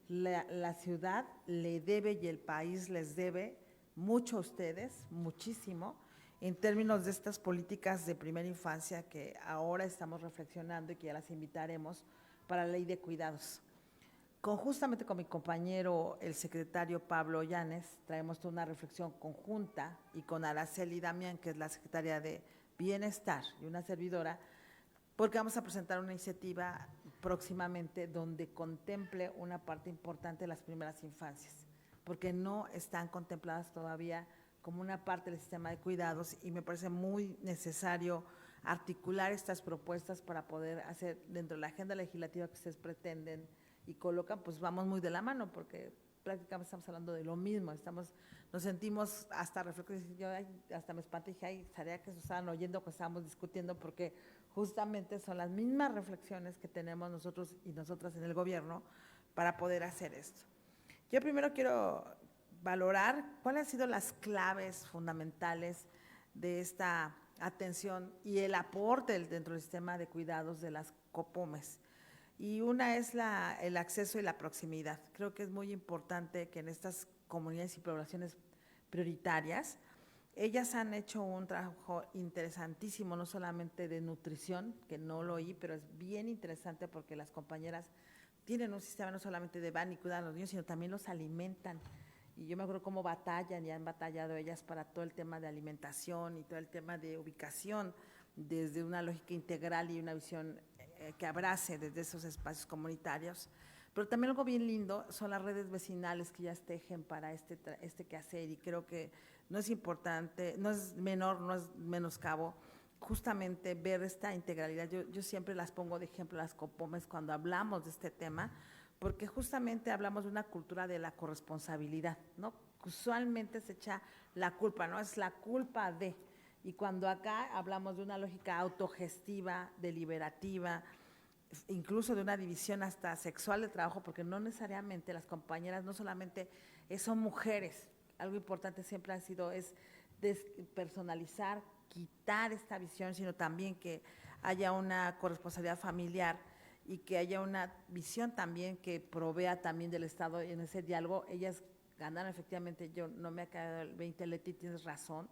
La ciudad le debe y el país les debe mucho a ustedes, muchísimo, en términos de estas políticas de primera infancia que ahora estamos reflexionando y que ya las invitaremos para la ley de cuidados. Justamente con mi compañero, el secretario Pablo Llanes, traemos toda una reflexión conjunta y con Araceli Damián, que es la secretaria de Bienestar y una servidora, porque vamos a presentar una iniciativa próximamente donde contemple una parte importante de las primeras infancias, porque no están contempladas todavía como una parte del sistema de cuidados y me parece muy necesario articular estas propuestas para poder hacer dentro de la agenda legislativa que ustedes pretenden y colocan, pues vamos muy de la mano porque prácticamente estamos hablando de lo mismo, nos sentimos hasta reflexiones, yo hasta me espanté y dije, ay, estaría que se estaban oyendo que estábamos discutiendo porque justamente son las mismas reflexiones que tenemos nosotros y nosotras en el gobierno para poder hacer esto. Yo primero quiero valorar cuáles han sido las claves fundamentales de esta atención y el aporte dentro del sistema de cuidados de las COPOMES. Y una es el acceso y la proximidad. Creo que es muy importante que en estas comunidades y poblaciones prioritarias, ellas han hecho un trabajo interesantísimo, no solamente de nutrición, que no lo oí, pero es bien interesante porque las compañeras tienen un sistema no solamente de van y cuidan a los niños, sino también los alimentan. Y yo me acuerdo cómo batallan y han batallado ellas para todo el tema de alimentación y todo el tema de ubicación, desde una lógica integral y una visión que abrace desde esos espacios comunitarios. Pero también algo bien lindo son las redes vecinales que ellas tejen para este quehacer, y creo que no es importante, no es menor, no es menoscabo justamente ver esta integralidad. Yo siempre las pongo de ejemplo las COPOMES cuando hablamos de este tema, porque justamente hablamos de una cultura de la corresponsabilidad, ¿no? Usualmente se echa la culpa, ¿no? Es la culpa de… Y cuando acá hablamos de una lógica autogestiva, deliberativa, incluso de una división hasta sexual de trabajo, porque no necesariamente las compañeras no solamente son mujeres, algo importante siempre ha sido es despersonalizar, quitar esta visión, sino también que haya una corresponsabilidad familiar y que haya una visión también que provea también del Estado en ese diálogo. Ellas ganaron efectivamente, yo no me ha quedado el 20, Leti, tienes razón,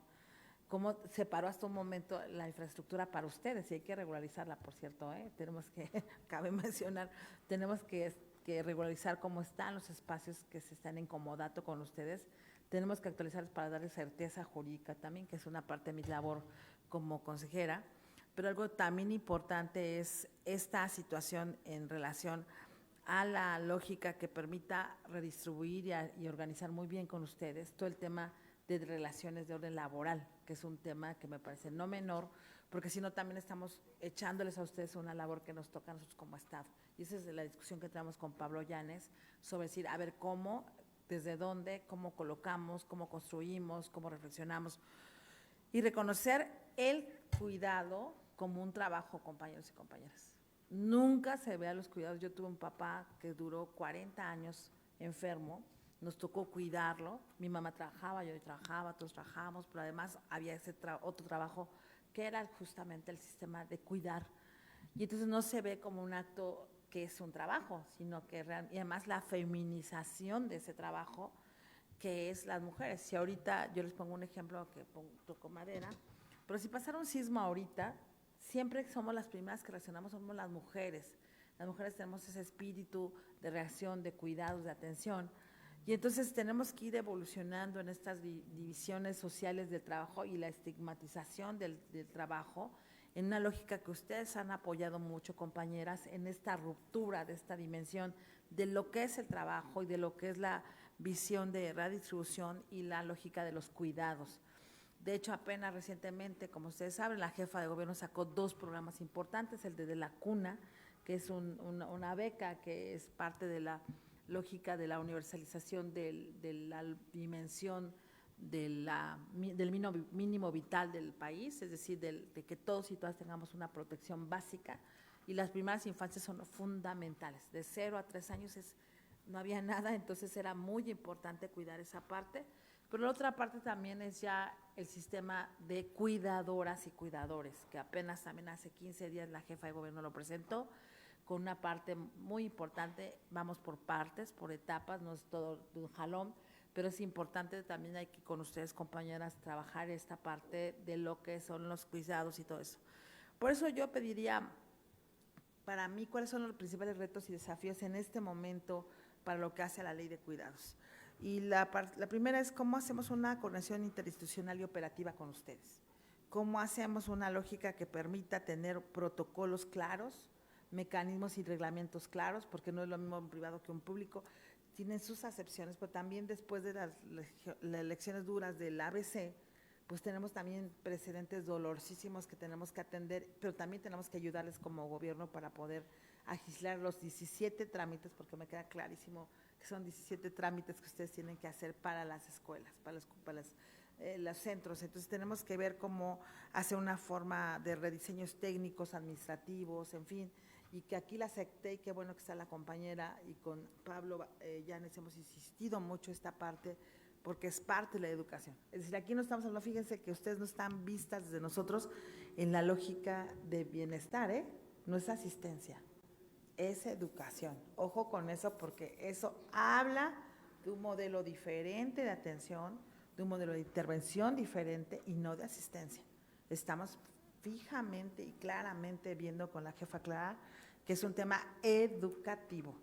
cómo se paró hasta un momento la infraestructura para ustedes, y hay que regularizarla, por cierto, tenemos que, cabe mencionar, tenemos que regularizar cómo están los espacios que se están en comodato con ustedes, tenemos que actualizarlos para darles certeza jurídica también, que es una parte de mi labor como consejera, pero algo también importante es esta situación en relación a la lógica que permita redistribuir y organizar muy bien con ustedes todo el tema de relaciones de orden laboral, que es un tema que me parece no menor, porque si no también estamos echándoles a ustedes una labor que nos toca a nosotros como Estado. Y esa es la discusión que tenemos con Pablo Llanes, sobre decir, a ver, cómo, desde dónde, cómo colocamos, cómo construimos, cómo reflexionamos, y reconocer el cuidado como un trabajo, compañeros y compañeras. Nunca se ve a los cuidados. Yo tuve un papá que duró 40 años enfermo, nos tocó cuidarlo, mi mamá trabajaba, yo trabajaba, todos trabajábamos, pero además había ese otro trabajo que era justamente el sistema de cuidar, y entonces no se ve como un acto que es un trabajo, sino que y además la feminización de ese trabajo que es las mujeres. Si ahorita, yo les pongo un ejemplo que toco madera, pero si pasara un sismo ahorita, siempre somos las primeras que reaccionamos, somos las mujeres tenemos ese espíritu de reacción, de cuidados, de atención. Y entonces tenemos que ir evolucionando en estas divisiones sociales del trabajo y la estigmatización del trabajo, en una lógica que ustedes han apoyado mucho, compañeras, en esta ruptura de esta dimensión de lo que es el trabajo y de lo que es la visión de redistribución y la lógica de los cuidados. De hecho, apenas recientemente, como ustedes saben, la jefa de gobierno sacó 2 programas importantes, el de la cuna, que es una beca que es parte de la lógica de la universalización de la dimensión del mínimo vital del país, es decir, de que todos y todas tengamos una protección básica, y las primeras infancias son fundamentales. De 0 a 3 años no había nada, entonces era muy importante cuidar esa parte, pero la otra parte también es ya el sistema de cuidadoras y cuidadores, que apenas también hace 15 días la jefa de gobierno lo presentó, con una parte muy importante. Vamos por partes, por etapas, no es todo de un jalón, pero es importante también, hay que con ustedes, compañeras, trabajar esta parte de lo que son los cuidados y todo eso. Por eso yo pediría, para mí, cuáles son los principales retos y desafíos en este momento para lo que hace a la ley de cuidados. Y la primera es cómo hacemos una coordinación interinstitucional y operativa con ustedes. Cómo hacemos una lógica que permita tener protocolos claros, mecanismos y reglamentos claros, porque no es lo mismo un privado que un público, tienen sus acepciones, pero también después de las elecciones duras del ABC, pues tenemos también precedentes dolorosísimos que tenemos que atender, pero también tenemos que ayudarles como gobierno para poder agilizar los 17 trámites, porque me queda clarísimo que son 17 trámites que ustedes tienen que hacer para las escuelas, para los centros. Entonces tenemos que ver cómo hacer una forma de rediseños técnicos, administrativos, en fin, y que aquí la acepté, y qué bueno que está la compañera, y con Pablo Llanes hemos insistido mucho esta parte porque es parte de la educación. Es decir, aquí no estamos hablando, fíjense que ustedes no están vistas desde nosotros en la lógica de bienestar, no es asistencia, es educación. Ojo con eso, porque eso habla de un modelo diferente de atención, de un modelo de intervención diferente y no de asistencia. Estamos fijamente y claramente viendo con la jefa Clara que es un tema educativo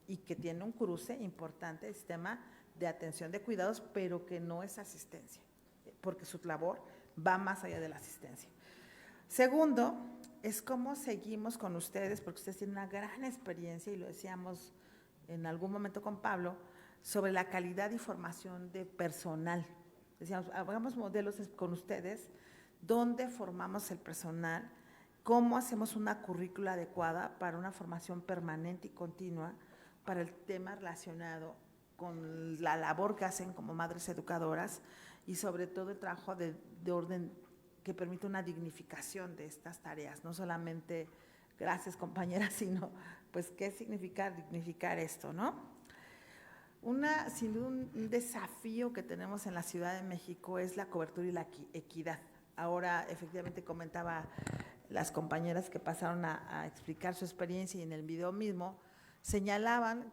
y que tiene un cruce importante, el sistema de atención de cuidados, pero que no es asistencia, porque su labor va más allá de la asistencia. Segundo, es cómo seguimos con ustedes, porque ustedes tienen una gran experiencia, y lo decíamos en algún momento con Pablo, sobre la calidad y formación de personal. Decíamos, hagamos modelos con ustedes, donde formamos el personal, cómo hacemos una currícula adecuada para una formación permanente y continua para el tema relacionado con la labor que hacen como madres educadoras y sobre todo el trabajo de orden que permite una dignificación de estas tareas, no solamente gracias compañeras, sino pues qué significa dignificar esto, ¿no? Sin duda un desafío que tenemos en la Ciudad de México es la cobertura y la equidad. Ahora efectivamente comentaba las compañeras que pasaron a explicar su experiencia y en el video mismo señalaban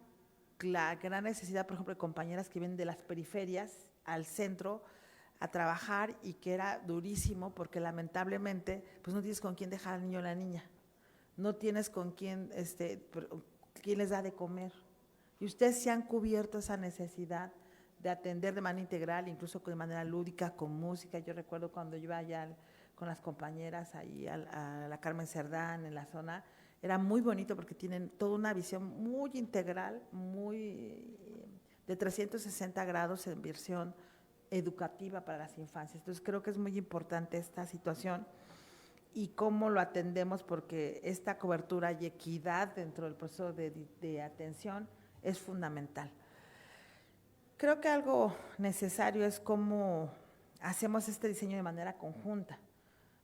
la gran necesidad, por ejemplo, de compañeras que vienen de las periferias al centro a trabajar y que era durísimo porque lamentablemente pues no tienes con quién dejar al niño o la niña, no tienes con quién les da de comer. Y ustedes se han cubierto esa necesidad de atender de manera integral, incluso de manera lúdica, con música. Yo recuerdo cuando yo iba allá con las compañeras ahí a la Carmen Cerdán en la zona, era muy bonito porque tienen toda una visión muy integral, muy de 360 grados en versión educativa para las infancias. Entonces creo que es muy importante esta situación y cómo lo atendemos, porque esta cobertura y equidad dentro del proceso de atención es fundamental. Creo que algo necesario es cómo hacemos este diseño de manera conjunta,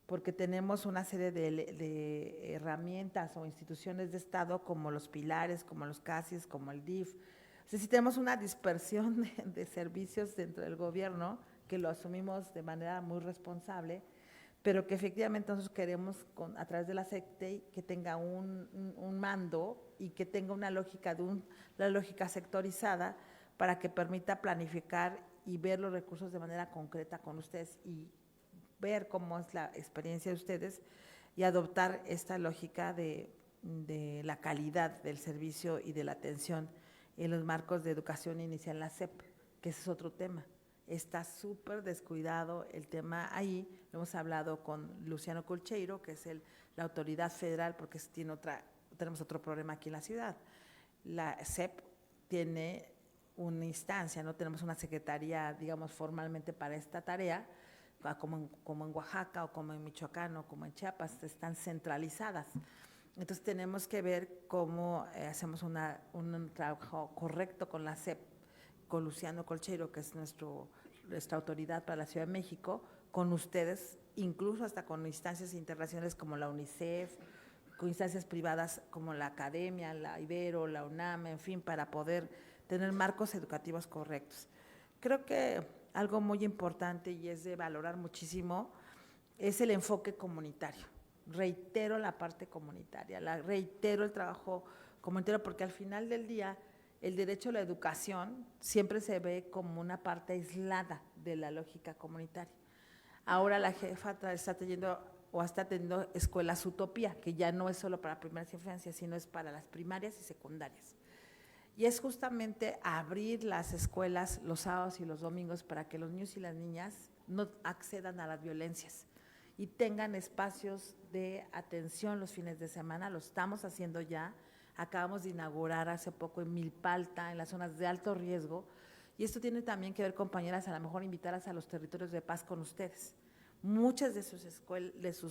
porque tenemos una serie de herramientas o instituciones de Estado como los pilares, como los CASIS, como el DIF. O sea, si tenemos una dispersión de servicios dentro del gobierno, que lo asumimos de manera muy responsable, pero que efectivamente nosotros queremos, a través de la SECTEI, que tenga un mando y que tenga una lógica la lógica sectorizada para que permita planificar y ver los recursos de manera concreta con ustedes y ver cómo es la experiencia de ustedes y adoptar esta lógica de la calidad del servicio y de la atención en los marcos de educación inicial, la SEP, que ese es otro tema. Está súper descuidado el tema ahí. Lo hemos hablado con Luciano Colcheiro, que es la autoridad federal, porque tenemos otro problema aquí en la ciudad. La SEP tiene una instancia, no tenemos una secretaría, digamos, formalmente para esta tarea, como en Oaxaca o como en Michoacán o como en Chiapas, están centralizadas. Entonces tenemos que ver cómo hacemos un trabajo correcto con la SEP, con Luciano Colcheiro, que es nuestra autoridad para la Ciudad de México, con ustedes, incluso hasta con instancias internacionales como la UNICEF, con instancias privadas como la Academia, la Ibero, la UNAM, en fin, para poder tener marcos educativos correctos. Creo que algo muy importante y es de valorar muchísimo es el enfoque comunitario. Reitero la parte comunitaria, reitero el trabajo comunitario, porque al final del día el derecho a la educación siempre se ve como una parte aislada de la lógica comunitaria. Ahora la jefa está teniendo escuelas utopía, que ya no es solo para primeras infancias, sino es para las primarias y secundarias. Y es justamente abrir las escuelas los sábados y los domingos para que los niños y las niñas no accedan a las violencias y tengan espacios de atención los fines de semana. Lo estamos haciendo ya. Acabamos de inaugurar hace poco en Milpalta, en las zonas de alto riesgo, y esto tiene también que ver, compañeras, a lo mejor invitarlas a los territorios de paz con ustedes. Muchas de sus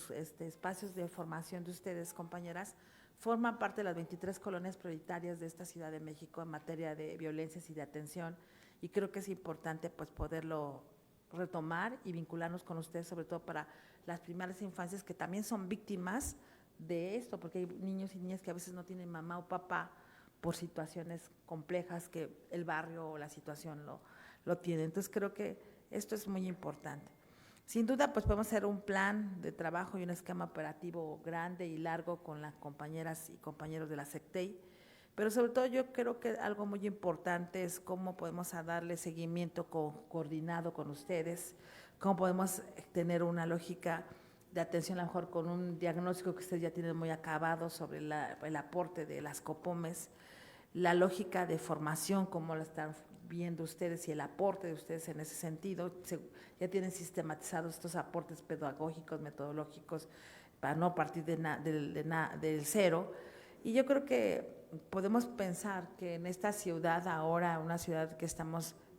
espacios de formación de ustedes, compañeras, forman parte de las 23 colonias prioritarias de esta Ciudad de México en materia de violencias y de atención, y creo que es importante pues poderlo retomar y vincularnos con ustedes, sobre todo para las primeras infancias que también son víctimas de esto, porque hay niños y niñas que a veces no tienen mamá o papá por situaciones complejas que el barrio o la situación lo tienen. Entonces creo que esto es muy importante. Sin duda, pues podemos hacer un plan de trabajo y un esquema operativo grande y largo con las compañeras y compañeros de la SECTEI, pero sobre todo yo creo que algo muy importante es cómo podemos darle seguimiento coordinado con ustedes, cómo podemos tener una lógica de atención a lo mejor con un diagnóstico que ustedes ya tienen muy acabado sobre el aporte de las COPOMES, la lógica de formación, cómo la están viendo ustedes y el aporte de ustedes en ese sentido. Ya tienen sistematizados estos aportes pedagógicos, metodológicos, para no partir del cero. Y yo creo que podemos pensar que en esta ciudad ahora, una ciudad que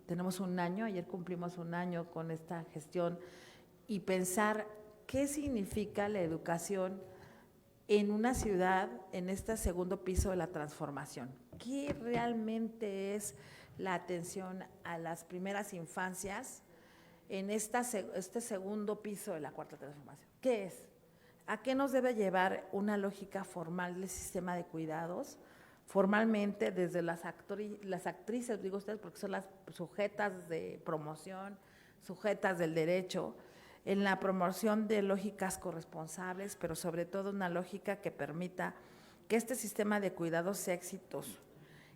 tenemos un año, ayer cumplimos un año con esta gestión, y pensar qué significa la educación en una ciudad, en este segundo piso de la transformación. ¿Qué realmente es la atención a las primeras infancias en este segundo piso de la cuarta transformación? ¿Qué es? ¿A qué nos debe llevar una lógica formal del sistema de cuidados? Formalmente, desde las actrices, digo ustedes, porque son las sujetas de promoción, sujetas del derecho, en la promoción de lógicas corresponsables, pero sobre todo una lógica que permita que este sistema de cuidados sea exitoso.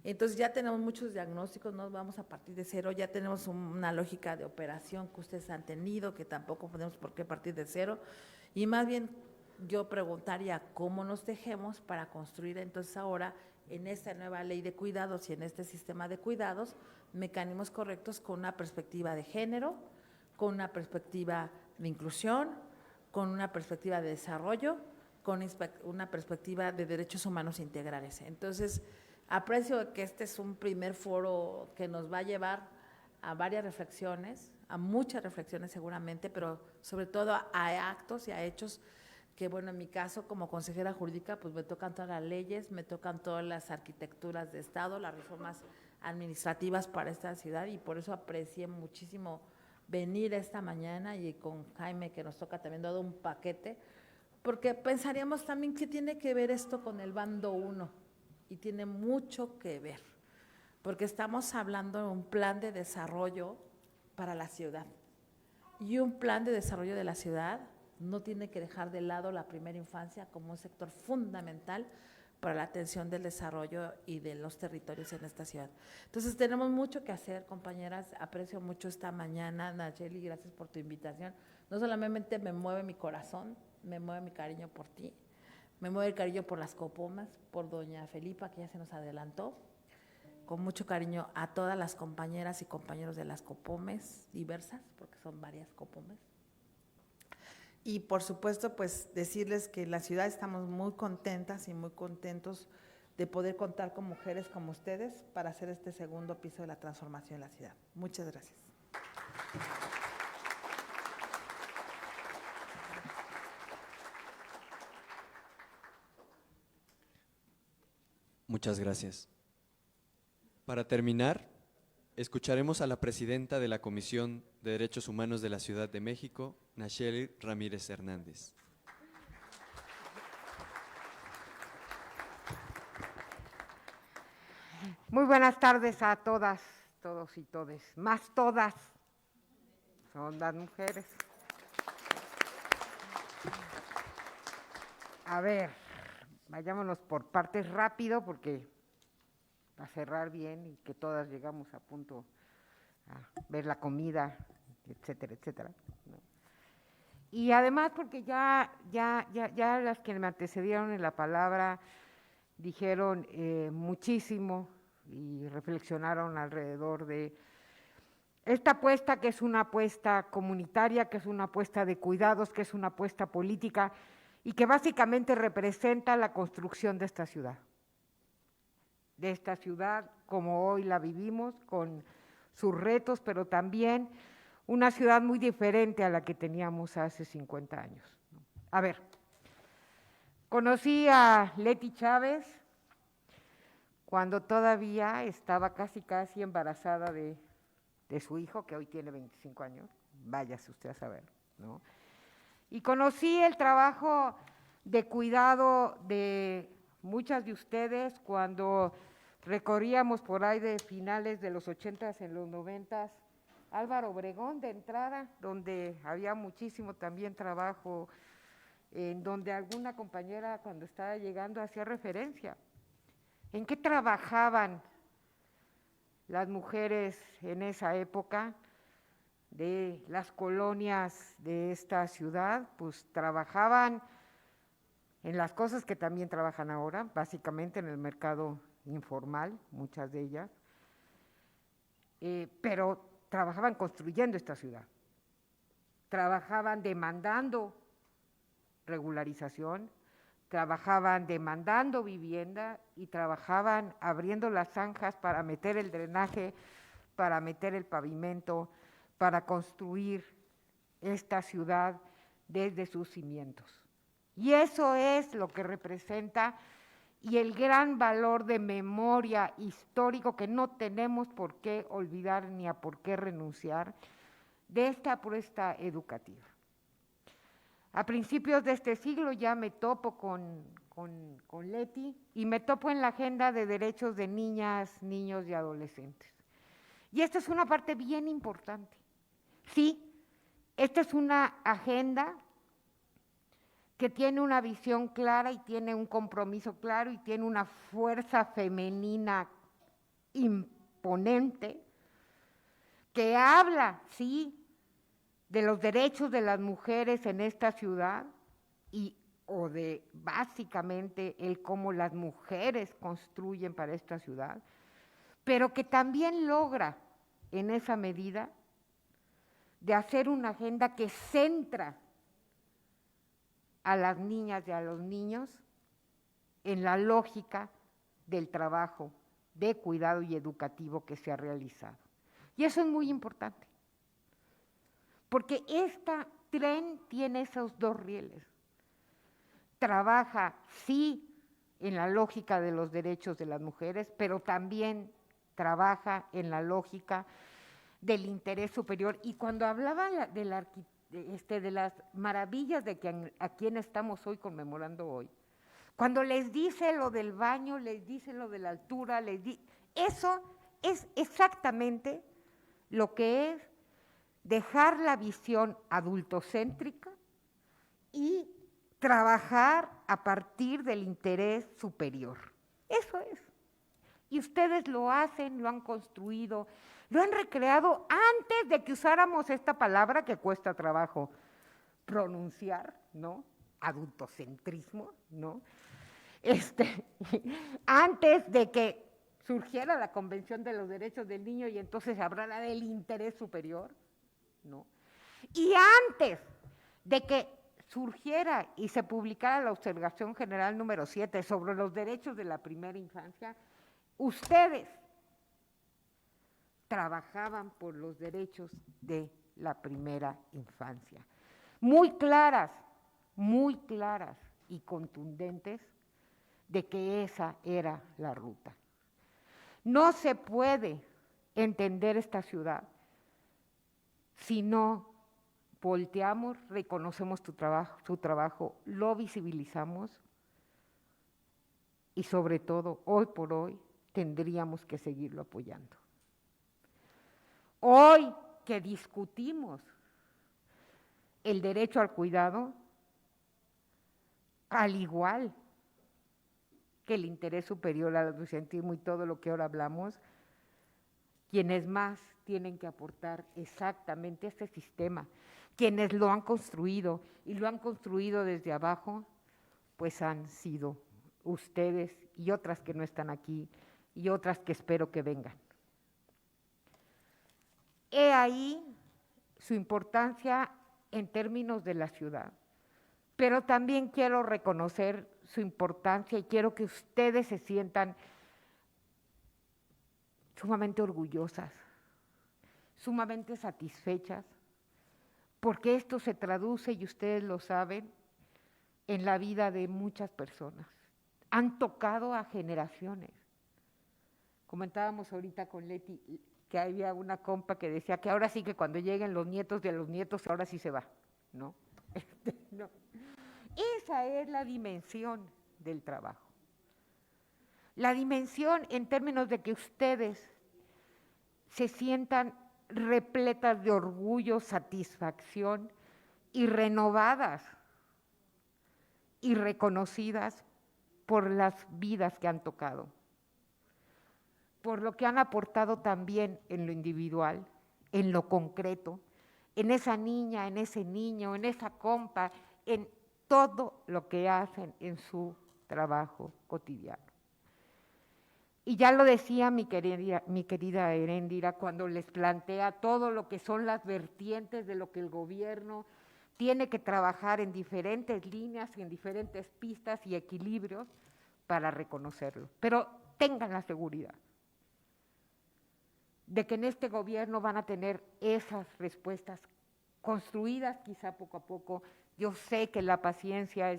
Entonces ya tenemos muchos diagnósticos, no vamos a partir de cero, ya tenemos una lógica de operación que ustedes han tenido, que tampoco tenemos por qué partir de cero, y más bien yo preguntaría cómo nos tejemos para construir entonces ahora en esta nueva ley de cuidados y en este sistema de cuidados mecanismos correctos con una perspectiva de género, con una perspectiva de inclusión, con una perspectiva de desarrollo, con una perspectiva de derechos humanos integrales. Entonces, aprecio que este es un primer foro que nos va a llevar a varias reflexiones, a muchas reflexiones seguramente, pero sobre todo a actos y a hechos que, bueno, en mi caso como consejera jurídica, pues me tocan todas las leyes, me tocan todas las arquitecturas de Estado, las reformas administrativas para esta ciudad, y por eso aprecié muchísimo venir esta mañana, y con Jaime, que nos toca también todo un paquete, porque pensaríamos también que tiene que ver esto con el bando 1, y tiene mucho que ver, porque estamos hablando de un plan de desarrollo para la ciudad, y un plan de desarrollo de la ciudad no tiene que dejar de lado la primera infancia como un sector fundamental para la atención del desarrollo y de los territorios en esta ciudad. Entonces tenemos mucho que hacer, compañeras. Aprecio mucho esta mañana, Nayeli, gracias por tu invitación. No solamente me mueve mi corazón, me mueve mi cariño por ti, me mueve el cariño por las COPOMES, por doña Felipa, que ya se nos adelantó, con mucho cariño a todas las compañeras y compañeros de las COPOMES diversas, porque son varias COPOMES. Y por supuesto, pues decirles que en la ciudad estamos muy contentas y muy contentos de poder contar con mujeres como ustedes para hacer este segundo piso de la transformación en la ciudad. Muchas gracias. Muchas gracias. Para terminar, escucharemos a la presidenta de la Comisión de Derechos Humanos de la Ciudad de México, Nacheli Ramírez Hernández. Muy buenas tardes a todas, todos y todes, más todas, son las mujeres. A ver, vayámonos por partes rápido, porque a cerrar bien y que todas llegamos a punto a ver la comida, etcétera, etcétera, ¿no? Y además porque ya las que me antecedieron en la palabra dijeron muchísimo y reflexionaron alrededor de esta apuesta, que es una apuesta comunitaria, que es una apuesta de cuidados, que es una apuesta política y que básicamente representa la construcción de esta ciudad como hoy la vivimos, con sus retos, pero también una ciudad muy diferente a la que teníamos hace 50 años. A ver, conocí a Leti Chávez cuando todavía estaba casi embarazada de su hijo, que hoy tiene 25 años, váyase usted a saber, ¿no? Y conocí el trabajo de cuidado de muchas de ustedes cuando recorríamos por ahí de finales de los 80s, en los 90s, Álvaro Obregón de entrada, donde había muchísimo también trabajo, en donde alguna compañera cuando estaba llegando hacía referencia. ¿En qué trabajaban las mujeres en esa época de las colonias de esta ciudad? Pues trabajaban en las cosas que también trabajan ahora, básicamente en el mercado informal, muchas de ellas, pero trabajaban construyendo esta ciudad, trabajaban demandando regularización, trabajaban demandando vivienda y trabajaban abriendo las zanjas para meter el drenaje, para meter el pavimento, para construir esta ciudad desde sus cimientos. Y eso es lo que representa y el gran valor de memoria histórico que no tenemos por qué olvidar ni a por qué renunciar de esta apuesta educativa. A principios de este siglo ya me topo con Leti y me topo en la agenda de derechos de niñas, niños y adolescentes. Y esta es una parte bien importante. Sí, esta es una agenda que tiene una visión clara y tiene un compromiso claro y tiene una fuerza femenina imponente que habla, sí, de los derechos de las mujeres en esta ciudad o de básicamente el cómo las mujeres construyen para esta ciudad, pero que también logra en esa medida de hacer una agenda que centra a las niñas y a los niños en la lógica del trabajo de cuidado y educativo que se ha realizado. Y eso es muy importante, porque esta tren tiene esos dos rieles. Trabaja, sí, en la lógica de los derechos de las mujeres, pero también trabaja en la lógica del interés superior. Y cuando hablaba de las maravillas de a quien estamos hoy conmemorando hoy, cuando les dice lo del baño, les dice lo de la altura, eso es exactamente lo que es dejar la visión adultocéntrica y trabajar a partir del interés superior. Eso es. Y ustedes lo hacen, lo han construido, lo han recreado antes de que usáramos esta palabra que cuesta trabajo pronunciar, ¿no? Adultocentrismo, ¿no? Antes de que surgiera la Convención de los Derechos del Niño y entonces se hablara del interés superior, ¿no? Y antes de que surgiera y se publicara la Observación General número 7 sobre los derechos de la primera infancia, ustedes trabajaban por los derechos de la primera infancia. Muy claras y contundentes de que esa era la ruta. No se puede entender esta ciudad si no volteamos, reconocemos su trabajo, lo visibilizamos y sobre todo, hoy por hoy, tendríamos que seguirlo apoyando. Hoy que discutimos el derecho al cuidado, al igual que el interés superior al adultocentrismo y todo lo que ahora hablamos, quienes más tienen que aportar exactamente este sistema, quienes lo han construido y lo han construido desde abajo, pues han sido ustedes y otras que no están aquí y otras que espero que vengan. He ahí su importancia en términos de la ciudad, pero también quiero reconocer su importancia y quiero que ustedes se sientan sumamente orgullosas, sumamente satisfechas, porque esto se traduce, y ustedes lo saben, en la vida de muchas personas. Han tocado a generaciones. Comentábamos ahorita con Leti que había una compa que decía que ahora sí que cuando lleguen los nietos de los nietos, ahora sí se va, ¿no? No. Esa es la dimensión del trabajo. La dimensión en términos de que ustedes se sientan repletas de orgullo, satisfacción y renovadas y reconocidas por las vidas que han tocado, por lo que han aportado también en lo individual, en lo concreto, en esa niña, en ese niño, en esa compa, en todo lo que hacen en su trabajo cotidiano. Y ya lo decía mi querida Heréndira cuando les plantea todo lo que son las vertientes de lo que el gobierno tiene que trabajar en diferentes líneas, en diferentes pistas y equilibrios para reconocerlo. Pero tengan la seguridad de que en este gobierno van a tener esas respuestas construidas quizá poco a poco. Yo sé que la paciencia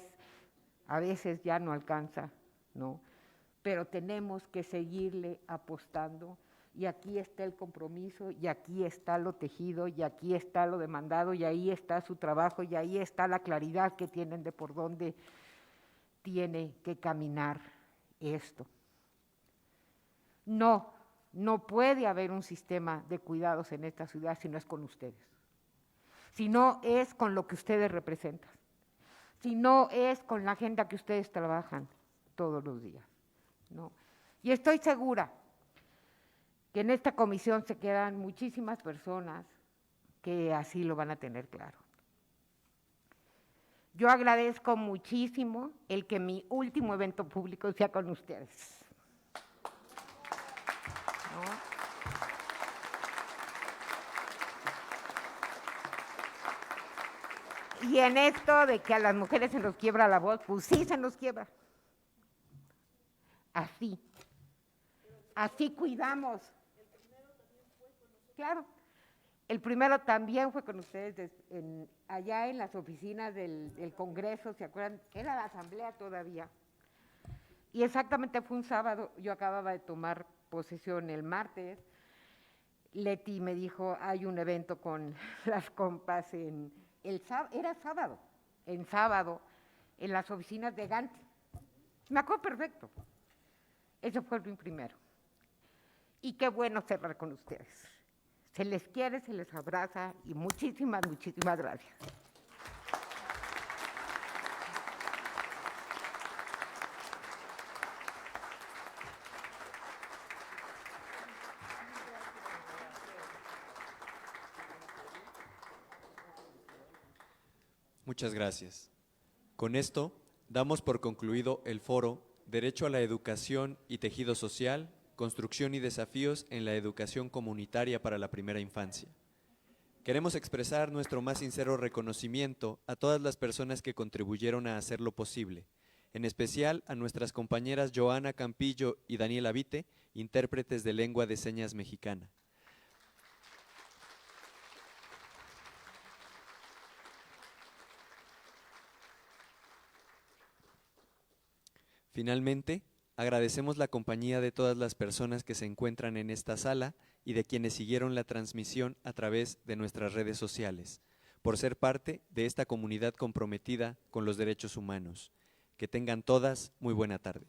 a veces ya no alcanza, ¿no? Pero tenemos que seguirle apostando y aquí está el compromiso y aquí está lo tejido y aquí está lo demandado y ahí está su trabajo y ahí está la claridad que tienen de por dónde tiene que caminar esto. No puede haber un sistema de cuidados en esta ciudad si no es con ustedes, si no es con lo que ustedes representan, si no es con la agenda que ustedes trabajan todos los días, ¿no? Y estoy segura que en esta comisión se quedan muchísimas personas que así lo van a tener claro. Yo agradezco muchísimo el que mi último evento público sea con ustedes. Y en esto de que a las mujeres se nos quiebra la voz, pues sí se nos quiebra. Así cuidamos. Claro, el primero también fue con ustedes allá en las oficinas del Congreso, ¿se acuerdan? Era la asamblea todavía. Y exactamente fue un sábado, yo acababa de tomar posesión el martes. Leti me dijo, hay un evento con las compas era sábado, en las oficinas de Gante. Me acuerdo perfecto. Eso fue el primero. Y qué bueno cerrar con ustedes. Se les quiere, se les abraza y muchísimas, muchísimas gracias. Muchas gracias. Con esto, damos por concluido el foro Derecho a la Educación y Tejido Social, Construcción y Desafíos en la Educación Comunitaria para la Primera Infancia. Queremos expresar nuestro más sincero reconocimiento a todas las personas que contribuyeron a hacerlo posible, en especial a nuestras compañeras Joana Campillo y Daniela Vite, intérpretes de lengua de señas mexicana. Finalmente, agradecemos la compañía de todas las personas que se encuentran en esta sala y de quienes siguieron la transmisión a través de nuestras redes sociales, por ser parte de esta comunidad comprometida con los derechos humanos. Que tengan todas muy buena tarde.